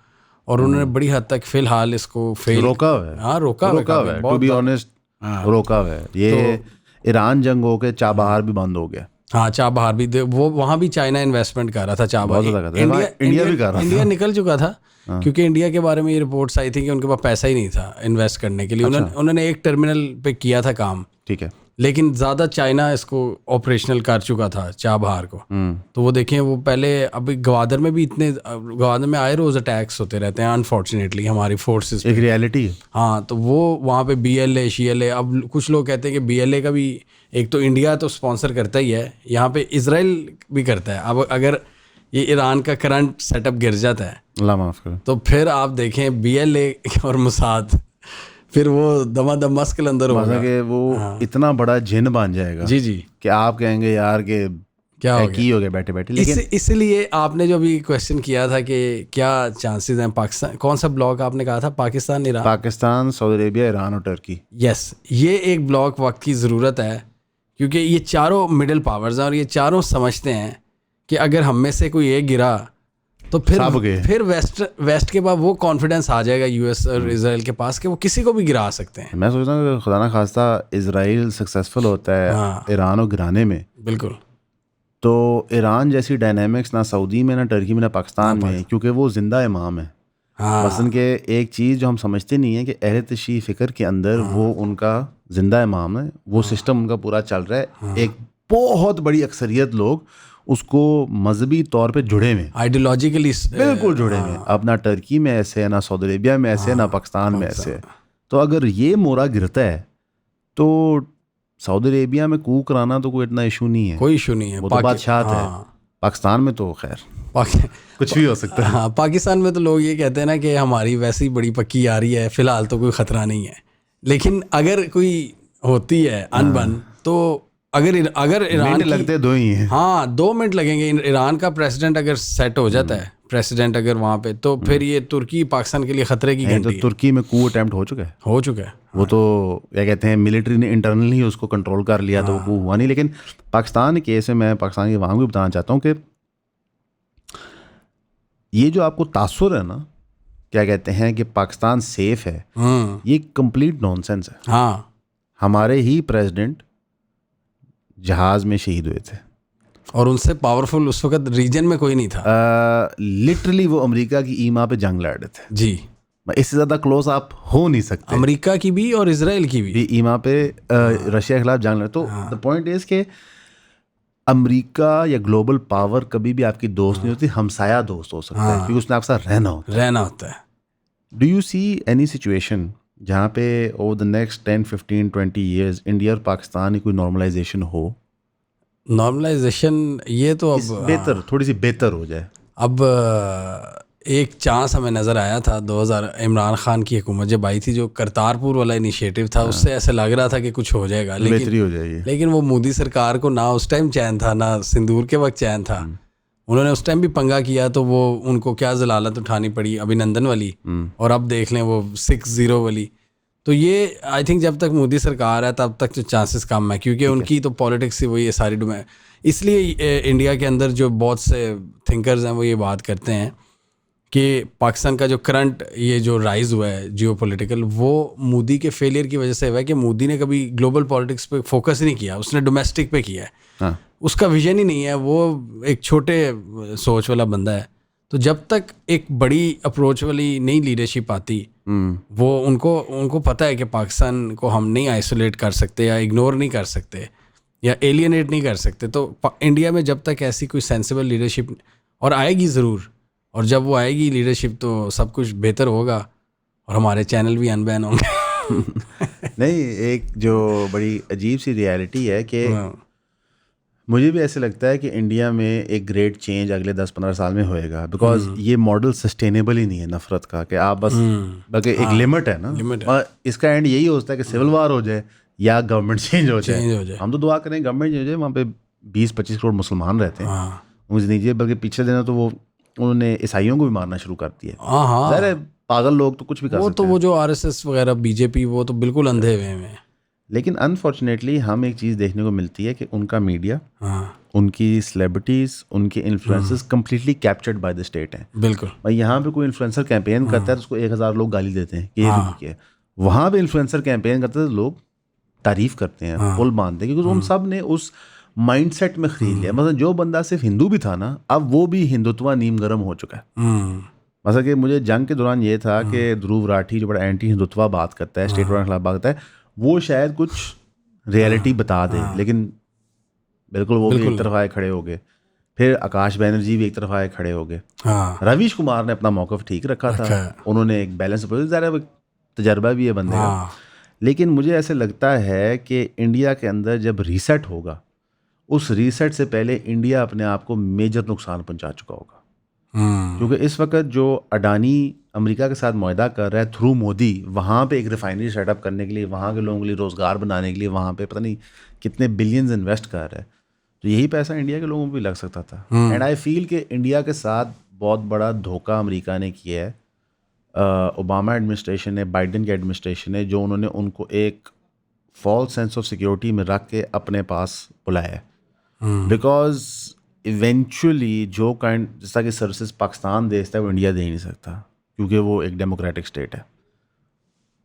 और उन्होंने बड़ी हद तक फिलहाल इसको फेल रोका हुआ है। हाँ रोका हुआ है रोका हुआ है, टू बी ऑनेस्ट रोका हुआ है। ये ईरान जंग हो के चाबहार भी बंद हो गया। हाँ चाबहार भी वो वहाँ भी चाइना इन्वेस्टमेंट कर रहा था। चाबहार बहुत ज़्यादा कर रहा था। इंडिया भी कर रहा था। इंडिया निकल चुका था क्योंकि इंडिया के बारे में ये रिपोर्ट्स आई थी कि उनके पास पैसा ही नहीं था इन्वेस्ट करने के लिए। उन्होंने एक टर्मिनल पे किया था काम, ठीक है, लेकिन ज़्यादा चाइना इसको ऑपरेशनल कर चुका था चाबहार को। तो वो देखें वो पहले अभी गवादर में भी इतने गवादर में आए रोज़ अटैक्स होते रहते हैं अनफॉर्चुनेटली हमारी फोर्सेस एक रियलिटी है। हाँ तो वो वहाँ पे BLA CLA, अब कुछ लोग कहते हैं कि BLA का भी एक तो इंडिया तो स्पॉन्सर करता ही है, यहाँ पे इजराइल भी करता है। अब अगर ये ईरान का करंट सेटअप गिर जाता है अल्लाह माफ़ करे तो फिर आप देखें BLA और मुसाद फिर वो दमादम मस्क अंदर होगा कि वो इतना बड़ा जिन बन जाएगा जी जी कि आप कहेंगे यार कि क्या हो की हो गया बैठे बैठे। लेकिन इसलिए आपने जो अभी क्वेश्चन किया था कि क्या चांसेस हैं पाकिस्तान, कौन सा ब्लॉक आपने कहा था? Pakistan Iran, Pakistan, Saudi Arabia, Iran और टर्की। यस, ये एक ब्लॉक वक्त की ज़रूरत है क्योंकि ये चारों मिडिल पावर्स हैं और ये चारों समझते हैं कि अगर हम में से कोई एक गिरा तो फिर वेस्ट के बाद वो कॉन्फिडेंस आ जाएगा US और इजराइल के पास कि वो किसी को भी गिरा सकते हैं। मैं सोचता हूँ कि खुदा ना खास्ता इजराइल सक्सेसफुल होता है ईरान और गिराने में, बिल्कुल, तो ईरान जैसी डायनामिक्स ना सऊदी में ना टर्की में ना पाकिस्तान में, क्योंकि वो जिंदा इमाम है। मसलन के एक चीज़ जो हम समझते नहीं है कि अहले तशी फ़िक्र के अंदर वो उनका जिंदा इमाम है, वो सिस्टम उनका पूरा चल रहा है। एक बहुत बड़ी अक्सरियत लोग उसको मजहबी तौर पे जुड़े हुए, आइडियोलॉजिकली बिल्कुल जुड़े हुए। अब ना टर्की में ऐसे है, ना सऊदी अरेबिया में ऐसे है, ना पाकिस्तान में ऐसे है। तो अगर ये मोरा गिरता है तो सऊदी अरेबिया में कूक कराना तो कोई इतना इशू नहीं है, कोई इशू नहीं है, वो तो बादशाह है। पाकिस्तान में तो खैर कुछ भी हो सकता है। हाँ, पाकिस्तान में तो लोग ये कहते हैं ना कि हमारी वैसे ही बड़ी पक्की आ रही है, फिलहाल तो कोई ख़तरा नहीं है। लेकिन अगर कोई होती है अनबन तो अगर ईरान लगते दो ही हैं। हाँ 2 मिनट लगेंगे। ईरान का प्रेसिडेंट अगर सेट हो जाता है, प्रेसिडेंट अगर वहाँ पे, तो फिर ये तुर्की पाकिस्तान के लिए खतरे की घंटी। तो तुर्की में कू अटेम्प्ट हो चुका है, वो तो क्या कहते हैं मिलिट्री ने इंटरनली उसको कंट्रोल कर लिया, तो वो कू हुआ नहीं। लेकिन पाकिस्तान के केस में मैं पाकिस्तान के अवाम को बताना चाहता हूँ कि ये जो आपको तासुर है ना, क्या कहते हैं कि पाकिस्तान सेफ है, ये कंप्लीट नॉनसेंस है। हाँ, हमारे ही प्रेसिडेंट जहाज में शहीद हुए थे और उनसे पावरफुल उस वक्त रीजन में कोई नहीं था। लिटरली वो अमेरिका की ईमा पे जंग लड़ रहे थे जी। इससे ज़्यादा क्लोज आप हो नहीं सकते। अमेरिका की भी और इजराइल की भी ईमा पे रशिया के खिलाफ जंग लड़। तो द पॉइंट इज के अमेरिका या ग्लोबल पावर कभी भी आपकी दोस्त नहीं होती, हमसाया दोस्त हो सकता है, क्योंकि उसने आपके साथ रहना होता है। Do you see any situation जहाँ पे over the next 10, 15, 20 years India और पाकिस्तान की कोई नॉर्मलाइजेशन हो? नॉर्मलाइजेशन ये तो अब थोड़ी सी बेहतर हो जाए। अब एक चांस हमें नज़र आया था 2000 इमरान खान की हुकूमत जब आई थी, जो करतारपुर वाला इनिशिएटिव था, उससे ऐसे लग रहा था कि कुछ हो जाएगा, बेहतरी हो जाएगी। लेकिन वो मोदी सरकार को ना उस टाइम चैन था, ना सिंदूर के वक्त चैन था। उन्होंने उस टाइम भी पंगा किया तो वो उनको क्या जलालत उठानी पड़ी, अभिनंदन वाली, और अब देख लें वो 6-0 वाली। तो ये आई थिंक जब तक मोदी सरकार है तब तक जो चांसेस कम है, क्योंकि उनकी तो पॉलिटिक्स ही वही है सारी डोमेन। इसलिए इंडिया के अंदर जो बहुत से थिंकर्स हैं वो ये बात करते हैं कि पाकिस्तान का जो करंट ये जो राइज़ हुआ है जियोपॉलिटिकल, वो मोदी के फेलियर की वजह से हुआ है कि मोदी ने कभी ग्लोबल पॉलिटिक्स पे फोकस ही नहीं किया, उसने डोमेस्टिक पे किया है। हाँ। उसका विजन ही नहीं है, वो एक छोटे सोच वाला बंदा है। तो जब तक एक बड़ी अप्रोच वाली नई लीडरशिप आती, वो उनको पता है कि पाकिस्तान को हम नहीं आइसोलेट कर सकते या इग्नोर नहीं कर सकते या एलियनेट नहीं कर सकते। तो इंडिया में जब तक ऐसी कोई सेंसिबल लीडरशिप, और आएगी ज़रूर, और जब वो आएगी लीडरशिप तो सब कुछ बेहतर होगा और हमारे चैनल भी अनबैन होंगे। नहीं, एक जो बड़ी अजीब सी रियलिटी है कि मुझे भी ऐसे लगता है कि इंडिया में एक ग्रेट चेंज अगले 10-15 साल में होएगा, बिकॉज ये मॉडल सस्टेनेबल ही नहीं है नफरत का, कि आप बस बल्कि एक लिमिट है ना, और इसका एंड यही होता है कि सिविल वार हो जाए या गवर्नमेंट चेंज हो जाए। हम तो दुआ करें गवर्नमेंट चेंज हो जाए, वहाँ पे 20-25 करोड़ मुसलमान रहते हैं, मुझे नीचे, बल्कि पिछले दिनों तो वो उन्होंने ईसाइयों को भी मारना शुरू कर दिया। ज़ाहिर है पागल लोग तो कुछ भी कर वो सकते तो हैं। वो जो आरएसएस वगैरह बीजेपी वो तो बिल्कुल अंधे हुए हैं। लेकिन अनफॉर्चुनेटली हम एक चीज़ देखने को मिलती है कि उनका मीडिया, हाँ उनकी सेलिब्रिटीज़, उनके influencers completely captured by the state हैं। बिल्कुल। भाई यहाँ पे कोई इन्फ्लुएंसर कैंपेन करता है तो उसको 1000 लोग गाली देते हैं कि ये तो क्या है। वहाँ पे इन्फ्लुएंसर कैंपेन करते हैं तो लोग तारीफ करते हैं, पुल बांधते हैं, क्योंकि उन सब ने उस माइंडसेट में खरीद लिया। मतलब जो बंदा सिर्फ हिंदू भी था ना, अब वो भी हिंदुत्व नीम गर्म हो चुका है। मतलब कि मुझे जंग के दौरान ये था कि ध्रुव राठी जो बड़ा एंटी हिंदुत्व बात करता है, स्टेट वाले खिलाफ बात करता है, वो शायद कुछ रियलिटी बता दे, लेकिन बिल्कुल वो भी एक तरफ आए खड़े हो गए। फिर आकाश बैनर्जी भी एक तरफ आए खड़े हो गए। रवीश कुमार ने अपना मौक़िफ़ ठीक रखा था, उन्होंने एक बैलेंस, ज़रा तजर्बा भी है बंदे का। लेकिन मुझे ऐसे लगता है कि इंडिया के अंदर जब रीसेट होगा, उस रीसेट से पहले इंडिया अपने आप को मेजर नुकसान पहुंचा चुका होगा। क्योंकि इस वक्त जो अडानी अमेरिका के साथ मुआहदा कर रहा है थ्रू मोदी, वहाँ पे एक रिफाइनरी सेटअप करने के लिए, वहाँ के लोगों के लिए रोज़गार बनाने के लिए, वहाँ पे पता नहीं कितने बिलियंस इन्वेस्ट कर रहा है, तो यही पैसा इंडिया के लोगों को भी लग सकता था। एंड आई फील कि इंडिया के साथ बहुत बड़ा धोखा अमेरिका ने किया है, ओबामा एडमिनिस्ट्रेशन ने, बाइडेन की एडमिनिस्ट्रेशन ने, जो उन्होंने उनको एक फॉल्स सेंस ऑफ सिक्योरिटी में रख के अपने पास बुलाया है। बिकॉज इवेंचुअली जो काइंड जैसा कि सर्विसेज पाकिस्तान देता है वो इंडिया दे ही नहीं सकता, क्योंकि वो एक डेमोक्रेटिक स्टेट है।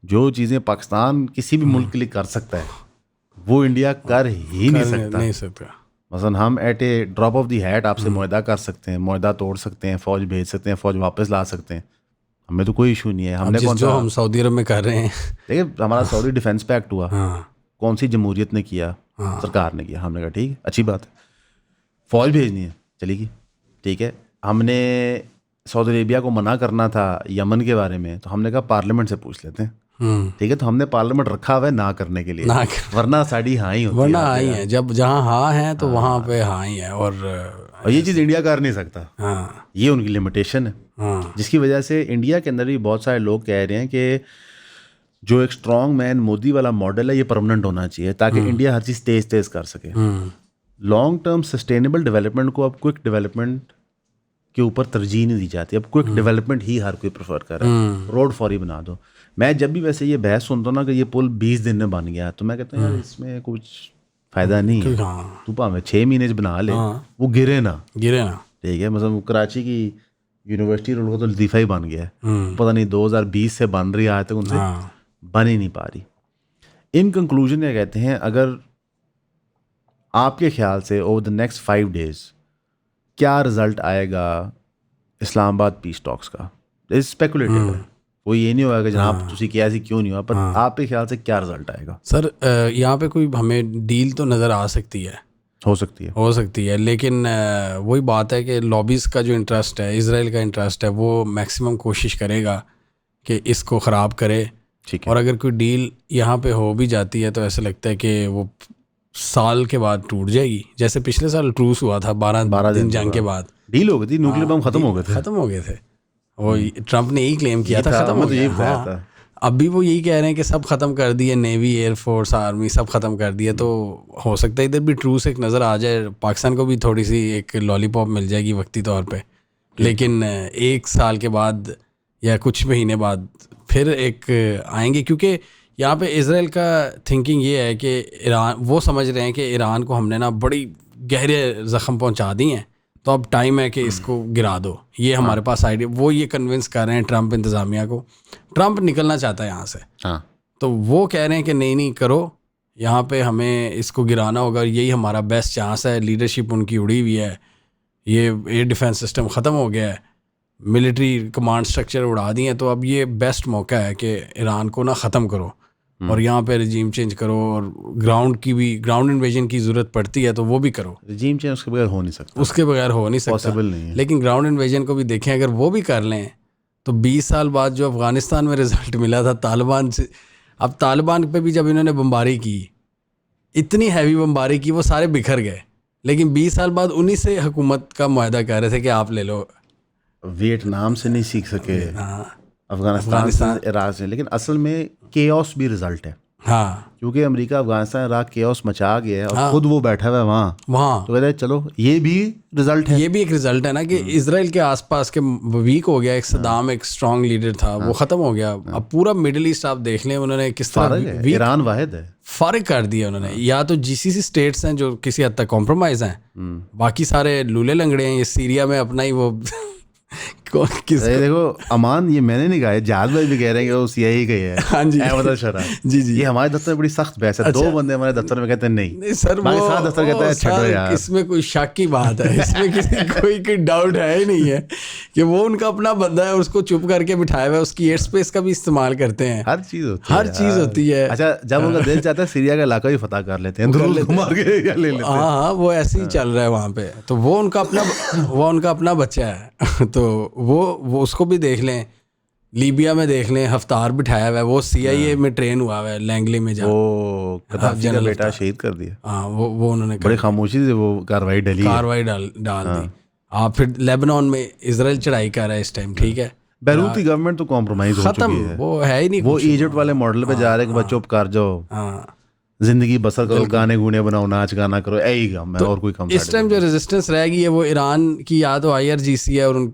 जो चीज़ें पाकिस्तान किसी भी मुल्क के लिए कर सकता है वो इंडिया कर ही नहीं सकता। मसलन हम at a drop of the hat आपसे मुआहदा कर सकते हैं, मुआहदा तोड़ सकते हैं, फ़ौज भेज सकते हैं, फ़ौज वापस ला सकते हैं, हमें तो कोई इशू नहीं है। हमने कौन सा, हम सऊदी अरब में कर रहे हैं, देखिए हमारा सऊदी डिफेंस पैक्ट हुआ, कौन सी जमहूरियत ने किया, सरकार ने किया। हमने कहा ठीक है, अच्छी बात है, फ़ौज भेजनी है, चलेगी, ठीक है। हमने सऊदी अरेबिया को मना करना था यमन के बारे में, तो हमने कहा पार्लियामेंट से पूछ लेते हैं, ठीक है। तो हमने पार्लियामेंट रखा हुआ है ना करने के लिए, वरना साड़ी हाँ ही होती है, वरना हाँ ही है। जब जहाँ हाँ है तो वहाँ पे हाँ ही है। और ये चीज़ इंडिया कर नहीं सकता, ये उनकी लिमिटेशन है, जिसकी वजह से इंडिया के अंदर भी बहुत सारे लोग कह रहे हैं कि जो एक स्ट्रॉन्ग मैन मोदी वाला मॉडल है ये परमानेंट होना चाहिए, ताकि इंडिया हर चीज़ तेज़ तेज़ कर सके। लॉन्ग टर्म सस्टेनेबल डेवलपमेंट को अब क्विक डेवलपमेंट के ऊपर तरजीह नहीं दी जाती। अब क्विक डेवलपमेंट ही हर कोई प्रेफर कर रहा है, रोड फौरी बना दो। मैं जब भी वैसे ये बहस सुनता हूँ ना कि ये पुल 20 दिन में बन गया, तो मैं कहता हूँ यार इसमें कुछ फ़ायदा नहीं है। तू भाਵੇਂ 6 महीने बना ले, वो गिरे ना, ठीक है। मतलब कराची की यूनिवर्सिटी रोड का तो लतीफ़ा ही बन गया है, पता नहीं 2020 से बन रही है, आज तक उनसे बन ही नहीं पा रही। इन कंक्लूजन ये कहते हैं, अगर आपके ख्याल से ओवर द नेक्स्ट 5 days क्या रिजल्ट आएगा इस्लामाबाद पीस टॉक्स का, स्पेकुलेटिव है, वो ये नहीं होगा कि जनाब तुसी किया सी क्यों नहीं हुआ, पर आपके ख्याल से क्या रिजल्ट आएगा? सर यहाँ पे कोई हमें डील तो नज़र आ सकती है, हो सकती है, लेकिन वही बात है कि लॉबीज़ का जो इंटरेस्ट है, इजराइल का इंटरेस्ट है, वो मैक्सिमम कोशिश करेगा कि इसको ख़राब करे। और अगर कोई डील यहाँ पे हो भी जाती है तो ऐसा लगता है कि वो साल के बाद टूट जाएगी, जैसे पिछले साल ट्रूस हुआ था 12 दिन जंग के बाद डील हो गई थी, न्यूक्लियर बम खत्म हो गए थे। वो ट्रंप ने यही क्लेम किया था, खत्म हो गया। अभी वो यही कह रहे हैं कि सब ख़त्म कर दिए, नेवी, एयरफोर्स, आर्मी सब ख़त्म कर दिया। तो हो सकता है इधर भी ट्रूस एक नज़र आ जाए, पाकिस्तान को भी थोड़ी सी एक लॉलीपॉप मिल जाएगी वक्ती तौर पे, लेकिन 1 साल के बाद या कुछ महीने बाद फिर एक आएंगे। क्योंकि यहाँ पे इजराइल का थिंकिंग ये है कि ईरान, वो समझ रहे हैं कि ईरान को हमने ना बड़ी गहरे ज़ख्म पहुँचा दिए हैं, तो अब टाइम है कि इसको गिरा दो। ये हमारे पास आइडिया, वो ये कन्विंस कर रहे हैं ट्रंप इंतज़ामिया को। ट्रंप निकलना चाहता है यहाँ से, तो वो कह रहे हैं कि नहीं करो, यहाँ पे हमें इसको गिराना होगा, यही हमारा बेस्ट चांस है। लीडरशिप उनकी उड़ी हुई है, ये एयर डिफेंस सिस्टम ख़त्म हो गया है, मिलिट्री कमांड स्ट्रक्चर उड़ा दिए, तो अब ये बेस्ट मौका है कि ईरान को ना ख़त्म करो और यहाँ पे रजीम चेंज करो, और ग्राउंड इन्वेजन की ज़रूरत पड़ती है तो वो भी करो। रजीम चेंज उसके बगैर हो नहीं सकता, पॉसिबल नहीं है। लेकिन ग्राउंड इन्वेजन को भी देखें, अगर वो भी कर लें तो 20 साल बाद जो अफ़गानिस्तान में रिज़ल्ट मिला था तालिबान से, अब तालिबान पे भी जब इन्होंने बमबारी की, इतनी हैवी बमबारी की, वो सारे बिखर गए, लेकिन 20 साल बाद उन्हीं से हुकूमत का मुआहदा कर रहे थे कि आप ले लो। वियतनाम से नहीं सीख सके, अफगानिस्तान से, इराक से, लेकिन असल में केओस भी रिजल्ट है। हाँ क्योंकि अमेरिका अफगानिस्तान इराक केओस मचा गया है और हाँ। खुद वो बैठा हुआ है वहाँ, वहाँ तो कहते हैं चलो ये भी रिजल्ट है। ये भी एक रिजल्ट है ना कि इसराइल के आसपास के वीक हो गया, एक सदाम एक स्ट्रांग लीडर था, वो खत्म हो गया। अब पूरा मिडिल ईस्ट आप देख लें उन्होंने किस फारग तरह है, ईरान वाहिद है। फारिग कर दिया उन्होंने। या तो जीसीसी स्टेट्स हैं जो किसी हद तक कॉम्प्रोमाइज हैं, बाकी सारे लूले लंगड़े हैं। ये सीरिया में अपना ही वो किस अरे देखो अमान, ये मैंने नहीं कहा है, जहाज भाई भी कह रहे हैं कि वो सीआईए का ही है। हाँ जी अहमद शरा जी जी। ये हमारे दफ्तर में बड़ी सख्त बहस है। 2 बंदे हमारे दफ्तर में कहते हैं नहीं, नहीं सर, बाकी सारा दफ्तर कहता है छोड़ो यार। इसमें कोई शक की बात है, इसमें किसी कोई डाउट है ही नहीं है कि वो उनका अपना बंदा है, उसको चुप करके बिठाया हुआ है, उसकी एयर स्पेस का भी इस्तेमाल करते हैं। हर चीज होती है, हर चीज होती है। अच्छा, जब उनका दिल चाहता है सीरिया का इलाका भी फतह कर लेते हैं, दुरूद मार के एरिया ले लेते हैं। हाँ, वो ऐसे ही चल रहा है वहाँ पे। तो वो उनका अपना बच्चा है। तो वो उसको भी देख लें, लीबिया में देख लें, हफ्तार बिठाया हुआ है, वो सीआईए में ट्रेन हुआ हुआ है, लैंगली में जा। वो कदाफी का बेटा शहीद कर दिया। हाँ, वो उन्होंने बड़ी खामोशी से वो कार्रवाई डली है। कार्रवाई डाल दी। आप फिर लेबनान में इसराइल चढ़ाई कर रहा है इस टाइम, ठीक है। बैरूत की गवर्नमेंट तो कॉम्प्रोमाइज हो चुकी खत्म, है, वो है ही नहीं। वो इजिप्ट वाले मॉडल पे जा रहे हैं कि बस चुप कर जाओ, हाँ, जिंदगी बसर करो, गाने गुने बनाओ, नाच गाना करो, यही काम है और कोई काम। इस टाइम जो रेजिस्टेंस रहेगी है वो ईरान की, या तो IRGC है और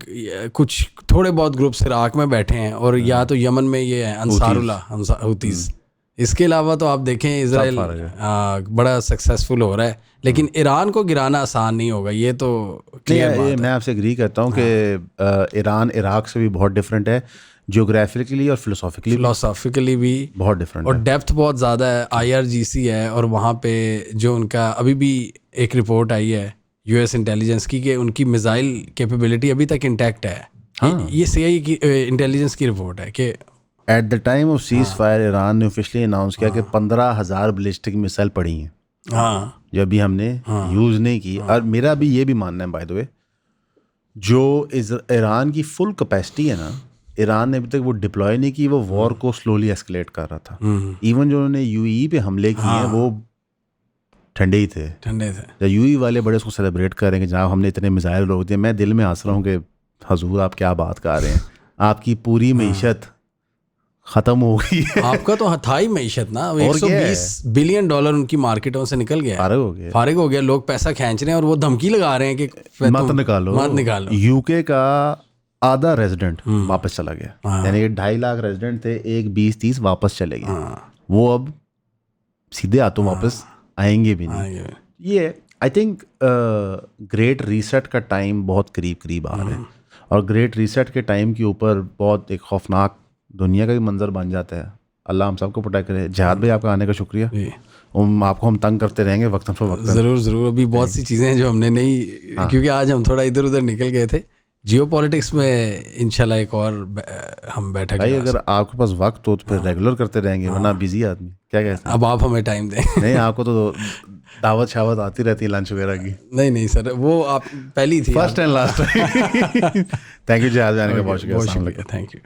कुछ थोड़े बहुत ग्रुप्स इराक में बैठे हैं, और या तो यमन में ये है अंसारुल्लाह हुतीज। इसके अलावा तो आप देखें इसराइल बड़ा सक्सेसफुल हो रहा है, लेकिन ईरान को गिराना आसान नहीं होगा, ये तो क्लियर बात है। मैं आपसे एग्री करता हूँ कि ईरान इराक से भी बहुत डिफरेंट है, जियोग्राफिकली और फिलोसॉफिकली भी बहुत डिफरेंट और डेप्थ बहुत ज़्यादा है। IRGC है, और वहाँ पे जो उनका अभी भी एक रिपोर्ट आई है US इंटेलिजेंस की कि उनकी मिसाइल कैपेबिलिटी अभी तक इंटैक्ट है। हाँ। ये CIA की इंटेलिजेंस की रिपोर्ट है कि at the time of cease fire Iran ने ऑफिशियली अनाउंस किया कि 15,000 बैलिस्टिक मिसाइल पड़ी हैं, हाँ, जो अभी हमने यूज़ नहीं की। और मेरा भी ये भी मानना है बाय द वे, जो ईरान की फुल कैपेसिटी है ना, ईरान ने अभी तक वो डिप्लॉय नहीं की, वो वॉर को स्लोली एस्केलेट कर रहा था। इवन जो उन्होंने UAE पे हमले किए हैं वो ठंडे ही थे। जब UAE वाले बड़े उसको सेलिब्रेट करेंगे जनाब हमने इतने मिसाइल रोक दिए, मैं दिल में हंस रहा हूँ कि हजूर आप क्या बात कर रहे हैं, आपकी पूरी मीशत खत्म हो गई है। आपका तो था ही मीशत ना, 120 बिलियन डॉलर उनकी मार्केटों से निकल गया, फारिग हो गया। लोग पैसा खींच रहे हैं और वो धमकी लगा रहे हैं कि मत निकालो। UK का आधा रेजिडेंट वापस चला गया, यानी कि 2.5 लाख रेजिडेंट थे, 20-30 वापस चले गए। वो अब सीधे हाथों वापस आएंगे भी नहीं। ये आई थिंक ग्रेट रीसेट का टाइम बहुत करीब आ रहा है, और ग्रेट रीसेट के टाइम के ऊपर बहुत एक खौफनाक दुनिया का भी मंजर बन जाता है। अल्लाह हम सबको प्रोटेक्ट करे। जहाद भाई आपका आने का शुक्रिया, आपको हम तंग करते रहेंगे वक्तन फवक्तन। ज़रूर। अभी बहुत सी चीज़ें हैं जो हमने नहीं, क्योंकि आज हम थोड़ा इधर उधर निकल गए थे। जियोपॉलिटिक्स में इंशाल्लाह एक और हम बैठक भाई, अगर आपके पास वक्त हो तो फिर रेगुलर करते रहेंगे, वरना बिजी आदमी क्या कहते हैं। अब आप हमें टाइम दें। नहीं, आपको तो दावत शावत आती रहती है लंच वगैरह की। नहीं सर, वो आप पहली थी, first and last. Thank you जहाज आने का बहुत शुक्रिया। Thank you.